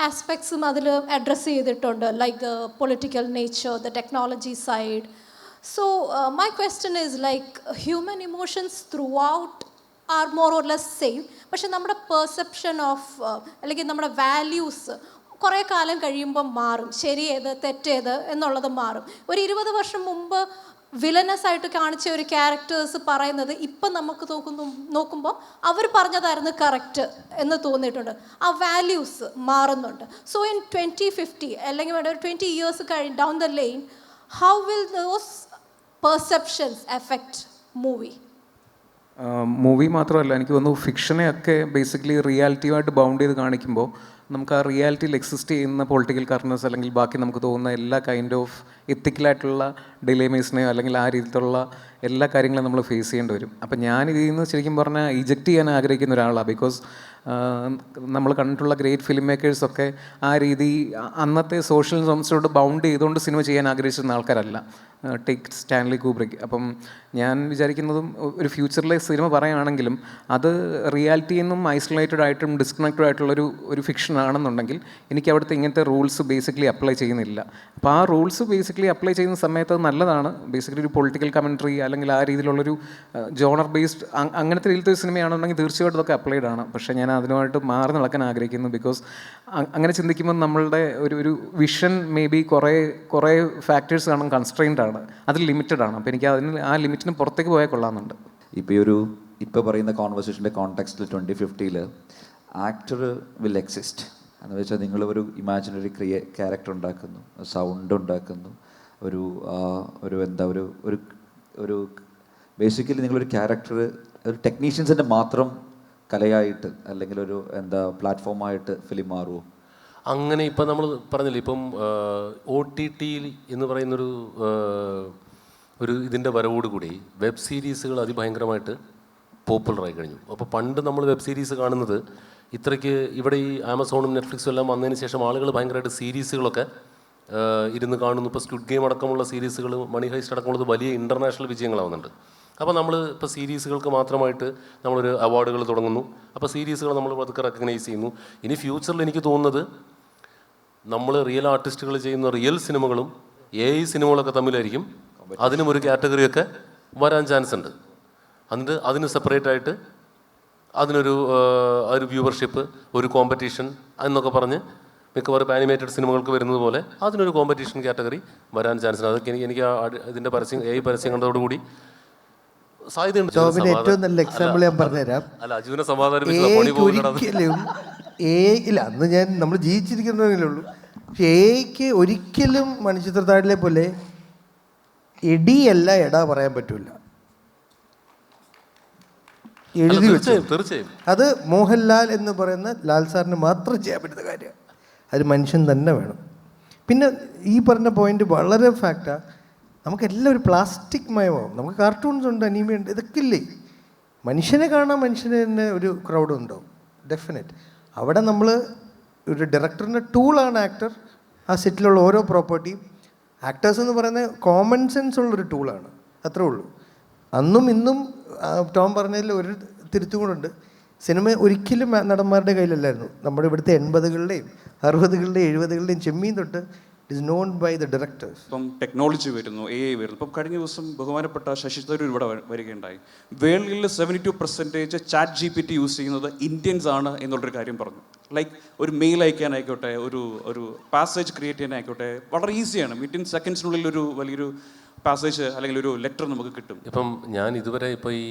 ആസ്പെക്ട്സും അതിൽ അഡ്രസ്സ് ചെയ്തിട്ടുണ്ട്, like the political nature, the technology side. So my question is like human emotions through out are more or less same, പക്ഷെ നമ്മുടെ പെർസെപ്ഷൻ ഓഫ് അല്ലെങ്കിൽ നമ്മുടെ values കുറേ കാലം കഴിയുമ്പം മാറും. ശരിയേത് തെറ്റേത് എന്നുള്ളത് മാറും. ഒരു 20 വർഷം മുമ്പ് വില്ലനസ് ആയിട്ട് കാണിച്ച ഒരു ക്യാരക്ടേഴ്സ് പറയുന്നത് ഇപ്പം നമുക്ക് നോക്കുമ്പോൾ അവർ പറഞ്ഞതായിരുന്നു കറക്റ്റ് എന്ന് തോന്നിയിട്ടുണ്ട്. ആ വാല്യൂസ് മാറുന്നുണ്ട്. സോ ഇൻ 2050 അല്ലെങ്കിൽ ഒരു 20 years down the line, how will those perceptions effect movie? Movie മാത്രമല്ല, എനിക്ക് തോന്നുന്നു ഫിക്ഷനെയൊക്കെ ബേസിക്കലി റിയാലിറ്റിയുമായിട്ട് ബൗണ്ട് ചെയ്ത് കാണിക്കുമ്പോൾ നമുക്ക് ആ റിയാലിറ്റിയിൽ എക്സിസ്റ്റ് ചെയ്യുന്ന പൊളിറ്റിക്കൽ കറക്റ്റ്നെസ് അല്ലെങ്കിൽ ബാക്കി നമുക്ക് തോന്നുന്ന എല്ലാ കൈൻഡ് ഓഫ് എത്തിക്കലായിട്ടുള്ള ഡിലേമേഴ്സിനെയോ അല്ലെങ്കിൽ ആ രീതിയിലുള്ള എല്ലാ കാര്യങ്ങളും നമ്മൾ ഫേസ് ചെയ്യേണ്ടി വരും. അപ്പം ഞാൻ ഇതിൽ നിന്ന് ശരിക്കും പറഞ്ഞാൽ ഇജക്റ്റ് ചെയ്യാൻ ആഗ്രഹിക്കുന്ന ഒരാളാണ്. ബിക്കോസ് നമ്മൾ കണ്ടിട്ടുള്ള ഗ്രേറ്റ് ഫിലിം മേക്കേഴ്സൊക്കെ ആ രീതി അന്നത്തെ സോഷ്യൽ നോംസിനോട് ബൗണ്ട് ചെയ്തുകൊണ്ട് സിനിമ ചെയ്യാൻ ആഗ്രഹിച്ചിരുന്ന ആൾക്കാരല്ല. Take Stanley Kubrick. അപ്പം ഞാൻ വിചാരിക്കുന്നതും ഒരു ഫ്യൂച്ചറിലെ സിനിമ പറയുകയാണെങ്കിലും അത് റിയാലിറ്റിയിൽ നിന്നും ഐസൊലേറ്റഡ് ആയിട്ടും ഡിസ്കണക്റ്റഡ് ആയിട്ടുള്ളൊരു ഫിക്ഷൻ ആണെന്നുണ്ടെങ്കിൽ എനിക്ക് അവിടുത്തെ ഇങ്ങനത്തെ റൂൾസ് ബേസിക്കലി അപ്ലൈ ചെയ്യുന്നില്ല. അപ്പോൾ ആ റൂൾസ് ബേസിക്കലി അപ്ലൈ ചെയ്യുന്ന സമയത്ത് അത് നല്ലതാണ്. ബേസിക്കലി ഒരു പൊളിറ്റിക്കൽ കമൻട്രി അല്ലെങ്കിൽ ആ രീതിയിലുള്ളൊരു ജോണർ ബേസ്ഡ് അങ്ങനത്തെ രീതിയിലത്തെ സിനിമയാണെന്നുണ്ടെങ്കിൽ തീർച്ചയായിട്ടും അതൊക്കെ അപ്ലൈഡ് ആണ്. പക്ഷേ ഞാൻ അതിനുമായിട്ട് മാറി നടക്കാൻ ആഗ്രഹിക്കുന്നു. ബിക്കോസ് അങ്ങനെ ചിന്തിക്കുമ്പോൾ നമ്മളുടെ ഒരു വിഷൻ മേ ബി കുറേ ഫാക്ടേഴ്സ് കാണും കൺസ്ട്രെയിൻഡ് ആണ്, അതിൽ ലിമിറ്റഡ് ആണ്. അപ്പോൾ എനിക്ക് ആ ലിമിറ്റിന് പുറത്തേക്ക് പോയാൽ കൊള്ളാമെന്നുണ്ട്. ഇപ്പോൾ പറയുന്ന കോൺവെർസേഷൻ്റെ കോണ്ടെക്സ്റ്റിൽ 2050 ആക്ടർ വിൽ എക്സിസ്റ്റ് എന്ന് വെച്ചാൽ നിങ്ങളൊരു ഇമാജിനറി ക്യാരക്ടർ ഉണ്ടാക്കുന്നു, സൗണ്ട് ഉണ്ടാക്കുന്നു, ഒരു ബേസിക്കലി നിങ്ങളൊരു ക്യാരക്ടർ ഒരു ടെക്നീഷ്യൻസിൻ്റെ മാത്രം കലയായിട്ട് അല്ലെങ്കിൽ പ്ലാറ്റ്ഫോമായിട്ട് ഫിലിം മാറുമോ? അങ്ങനെ ഇപ്പം നമ്മൾ പറഞ്ഞില്ലേ, ഇപ്പം OTT എന്ന് പറയുന്നൊരു ഇതിൻ്റെ വരവോടുകൂടി വെബ് സീരീസുകൾ അതിഭയങ്കരമായിട്ട് പോപ്പുലറായി കഴിഞ്ഞു. അപ്പോൾ പണ്ട് നമ്മൾ വെബ് സീരീസ് കാണുന്നത് ഇത്രയ്ക്ക് ഇവിടെ ഈ ആമസോണും നെറ്റ്ഫ്ലിക്സും എല്ലാം വന്നതിന് ശേഷം ആളുകൾ ഭയങ്കരമായിട്ട് സീരീസുകളൊക്കെ ഇരുന്ന് കാണുന്നു. ഇപ്പോൾ സ്ക്വിഡ് ഗെയിം അടക്കമുള്ള സീരീസുകൾ, മണി ഹൈസ്റ്റ് അടക്കമുള്ളത് വലിയ ഇൻ്റർനാഷണൽ വിജയങ്ങളാവുന്നുണ്ട്. അപ്പോൾ നമ്മൾ ഇപ്പോൾ സീരീസുകൾക്ക് മാത്രമായിട്ട് നമ്മളൊരു അവാർഡുകൾ തുടങ്ങുന്നു. അപ്പോൾ സീരീസുകൾ നമ്മൾ പതുക്കെ റെക്കഗ്നൈസ് ചെയ്യുന്നു. ഇനി ഫ്യൂച്ചറിൽ എനിക്ക് തോന്നുന്നത് നമ്മൾ റിയൽ ആർട്ടിസ്റ്റുകൾ ചെയ്യുന്ന റിയൽ സിനിമകളും AI സിനിമകളൊക്കെ തമ്മിലായിരിക്കും. അതിനും ഒരു കാറ്റഗറിയൊക്കെ വരാൻ ചാൻസ് ഉണ്ട്. എന്നിട്ട് അതിന് സെപ്പറേറ്റ് ആയിട്ട് അതിനൊരു വ്യൂവർഷിപ്പ്, ഒരു കോമ്പറ്റീഷൻ എന്നൊക്കെ പറഞ്ഞ് മിക്കവാറും ആനിമേറ്റഡ് സിനിമകൾക്ക് വരുന്നത് പോലെ അതിനൊരു കോമ്പറ്റീഷൻ കാറ്റഗറി വരാൻ ചാൻസ് ഉണ്ട്. അതൊക്കെ എനിക്ക് ഇതിൻ്റെ AI പരസ്യം കണ്ടതോടുകൂടി സാധ്യതയുണ്ട്. ഏറ്റവും നല്ല എക്സാമ്പിൾ ഞാൻ പറഞ്ഞുതരാം. അല്ല, അജുവിനെ സമാധാനം ഇല്ല, അന്ന് നമ്മൾ ജീവിച്ചിരിക്കുന്നതേ ഉള്ളൂ. പക്ഷെ എയ്ക്ക് ഒരിക്കലും മണിച്ചിത്രത്താഴിലെ പോലെ എടിയല്ല എടാ പറയാൻ പറ്റൂല. എഴുതി വെച്ചു. തീർച്ചയായും അത് മോഹൻലാൽ എന്ന് പറയുന്ന ലാൽ സാറിന് മാത്രം ചെയ്യാൻ പറ്റുന്ന കാര്യമാണ്. അത് മനുഷ്യൻ തന്നെ വേണം. പിന്നെ ഈ പറഞ്ഞ പോയിന്റ് വളരെ ഫാക്റ്റാണ്. നമുക്കെല്ലാം ഒരു പ്ലാസ്റ്റിക് മയമാവും. നമുക്ക് കാർട്ടൂൺസ് ഉണ്ട്, അനീമ ഉണ്ട്, ഇതൊക്കെ ഇല്ലേ. മനുഷ്യനെ കാണാൻ മനുഷ്യന് തന്നെ ഒരു ക്രൗഡ് ഉണ്ടാവും, ഡെഫിനറ്റ്. അവിടെ നമ്മൾ ഒരു ഡയറക്ടറിൻ്റെ ടൂളാണ് ആക്ടർ. ആ സെറ്റിലുള്ള ഓരോ പ്രോപ്പർട്ടിയും ആക്ടേഴ്സ് എന്ന് പറയുന്നത് കോമൺ സെൻസ് ഉള്ളൊരു ടൂളാണ്, അത്രേ ഉള്ളൂ. അന്നും ഇന്നും ടോം പറഞ്ഞതിൽ ഒരു തിരുത്തും കൂടുണ്ട്. സിനിമ ഒരിക്കലും നടന്മാരുടെ കയ്യിലല്ലായിരുന്നു. നമ്മുടെ ഇവിടുത്തെ 80കളുടെയും 60കളുടെയും 70കളുടെയും ചെമ്മീൻ തൊട്ട് it is known by the directors. ഇപ്പം ടെക്നോളജി വരുന്നു, AI വരുന്നു. ഇപ്പം കഴിഞ്ഞ ദിവസം ബഹുമാനപ്പെട്ട ശശി തരൂർ ഇവിടെ വരികയുണ്ടായി. വേൾഡിൽ 72% ChatGPT യൂസ് ചെയ്യുന്നത് ഇന്ത്യൻസ് ആണ് എന്നുള്ളൊരു കാര്യം പറഞ്ഞു. ലൈക്ക് ഒരു മെയിൽ അയക്കാനായിക്കോട്ടെ, ഒരു പാസേജ് ക്രിയേറ്റ് ചെയ്യാനായിക്കോട്ടെ, വളരെ ഈസിയാണ്. വിത്തിൻ സെക്കൻഡ്സിനുള്ളിൽ ഒരു വലിയൊരു പാസേജ് അല്ലെങ്കിൽ ഒരു ലെറ്റർ നമുക്ക് കിട്ടും. ഇപ്പം ഞാൻ ഇതുവരെ ഇപ്പോൾ ഈ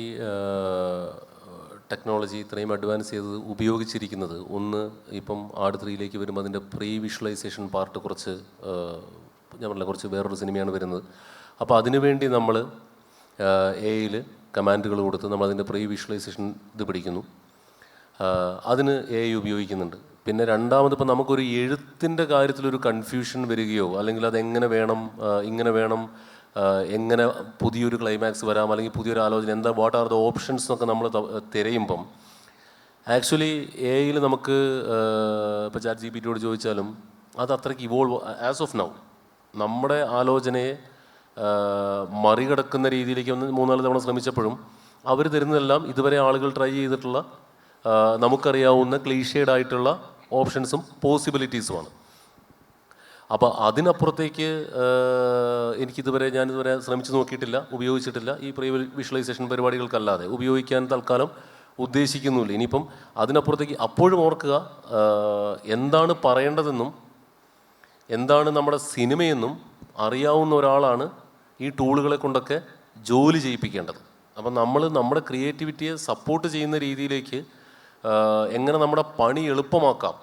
ടെക്നോളജി ഇത്രയും അഡ്വാൻസ് ചെയ്ത് ഉപയോഗിച്ചിരിക്കുന്നത്, ഒന്ന് ഇപ്പം ആട് 3 വരുമ്പോൾ അതിൻ്റെ പ്രീ വിഷ്വലൈസേഷൻ പാർട്ട് കുറച്ച് ഞാൻ പറഞ്ഞില്ല, കുറച്ച് വേറൊരു സിനിമയാണ് വരുന്നത്. അപ്പോൾ അതിനുവേണ്ടി നമ്മൾ AI കമാൻഡുകൾ കൊടുത്ത് നമ്മൾ അതിൻ്റെ പ്രീ വിഷ്വലൈസേഷൻ ഇത് പിടിക്കുന്നു. അതിന് AI ഉപയോഗിക്കുന്നുണ്ട്. പിന്നെ രണ്ടാമത് ഇപ്പം നമുക്കൊരു എഴുത്തിൻ്റെ കാര്യത്തിലൊരു കൺഫ്യൂഷൻ വരികയോ അല്ലെങ്കിൽ അതെങ്ങനെ വേണം, ഇങ്ങനെ വേണം, എങ്ങനെ പുതിയൊരു ക്ലൈമാക്സ് വരാം, അല്ലെങ്കിൽ പുതിയൊരു ആലോചന എന്താ, വാട്ട് ആർ ദ ഓപ്ഷൻസ് എന്നൊക്കെ നമ്മൾ തിരയുമ്പം ആക്ച്വലി എ ഐയിൽ നമുക്ക് ഇപ്പോൾ ചാറ്റ് ജി പി ടിയോട് ചോദിച്ചാലും അത് അത്രയ്ക്ക് ഇവോൾവ് ആസ് ഓഫ് നൗ നമ്മുടെ ആലോചനയെ മറികടക്കുന്ന രീതിയിലേക്ക് ഒന്ന് 3-4 തവണ ശ്രമിച്ചപ്പോഴും അവർ തരുന്നതെല്ലാം ഇതുവരെ ആളുകൾ ട്രൈ ചെയ്തിട്ടുള്ള നമുക്കറിയാവുന്ന ക്ലീഷേഡ് ആയിട്ടുള്ള ഓപ്ഷൻസും പോസിബിലിറ്റീസുമാണ്. അപ്പോൾ അതിനപ്പുറത്തേക്ക് ഞാനിതുവരെ ശ്രമിച്ചു നോക്കിയിട്ടില്ല, ഉപയോഗിച്ചിട്ടില്ല. ഈ പ്രീ വിഷ്വലൈസേഷൻ പരിപാടികൾക്കല്ലാതെ ഉപയോഗിക്കാൻ തൽക്കാലം ഉദ്ദേശിക്കുന്നുമില്ല. ഇനിയിപ്പം അതിനപ്പുറത്തേക്ക് അപ്പോഴും ഓർക്കുക, എന്താണ് പറയേണ്ടതെന്നും എന്താണ് നമ്മുടെ സിനിമയെന്നും അറിയാവുന്ന ഒരാളാണ് ഈ ടൂളുകളെ കൊണ്ടൊക്കെ ജോലി ചെയ്യിപ്പിക്കേണ്ടത്. അപ്പം നമ്മൾ നമ്മുടെ ക്രിയേറ്റിവിറ്റിയെ സപ്പോർട്ട് ചെയ്യുന്ന രീതിയിലേക്ക് എങ്ങനെ നമ്മുടെ പണി എളുപ്പമാക്കാം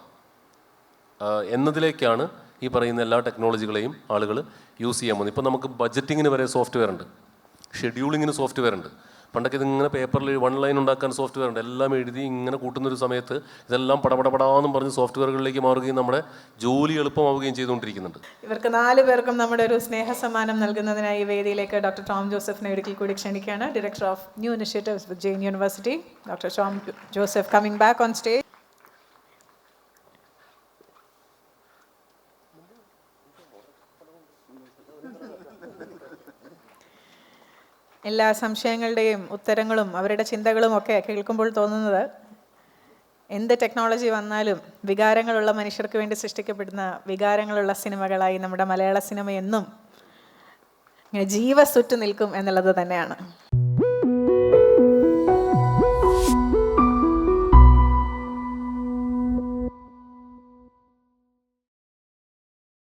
എന്നതിലേക്കാണ് ഈ പറയുന്ന എല്ലാ ടെക്നോളജികളെയും ആളുകൾ യൂസ് ചെയ്യാൻ പോകുന്നത്. ഇപ്പം നമുക്ക് ബഡ്ജറ്റിങ്ങിന് വരെ സോഫ്റ്റ്വെയർ ഉണ്ട്, ഷെഡ്യൂളിങ്ങിന് സോഫ്റ്റ്വെയർ ഉണ്ട്. പണ്ടൊക്കെ ഇതിങ്ങനെ പേപ്പറിൽ 1 ലൈൻ ഉണ്ടാക്കാൻ സോഫ്റ്റ്വെയർ ഉണ്ട്. എല്ലാം എഴുതി ഇങ്ങനെ കൂട്ടുന്നൊരു സമയത്ത് ഇതെല്ലാം പടപടപടാന്നും പറഞ്ഞ് സോഫ്റ്റ്വെയറുകളിലേക്ക് മാറുകയും നമ്മുടെ ജോലി എളുപ്പമാവുകയും ചെയ്തുകൊണ്ടിരിക്കുന്നുണ്ട്. ഇവർക്ക് 4 പേർക്കും നമ്മുടെ ഒരു സ്നേഹ സമ്മാനം നൽകുന്നതിനായി വേദിയിലേക്ക് ഡോക്ടർ ടോം ജോസഫിനെ ഒരിക്കൽ കൂടി ക്ഷണിക്കുകയാണ്. Director of new initiatives with Jain University, doctor Tom Joseph coming back on stage. എല്ലാ സംശയങ്ങളുടെയും ഉത്തരങ്ങളും അവരുടെ ചിന്തകളും ഒക്കെ കേൾക്കുമ്പോൾ തോന്നുന്നത്, എന്ത് ടെക്നോളജി വന്നാലും വികാരങ്ങളുള്ള മനുഷ്യർക്ക് വേണ്ടി സൃഷ്ടിക്കപ്പെടുന്ന വികാരങ്ങളുള്ള സിനിമകളായി നമ്മുടെ മലയാള സിനിമ എന്നും ഇങ്ങനെ ജീവസുറ്റു നിൽക്കും എന്നുള്ളത് തന്നെയാണ്.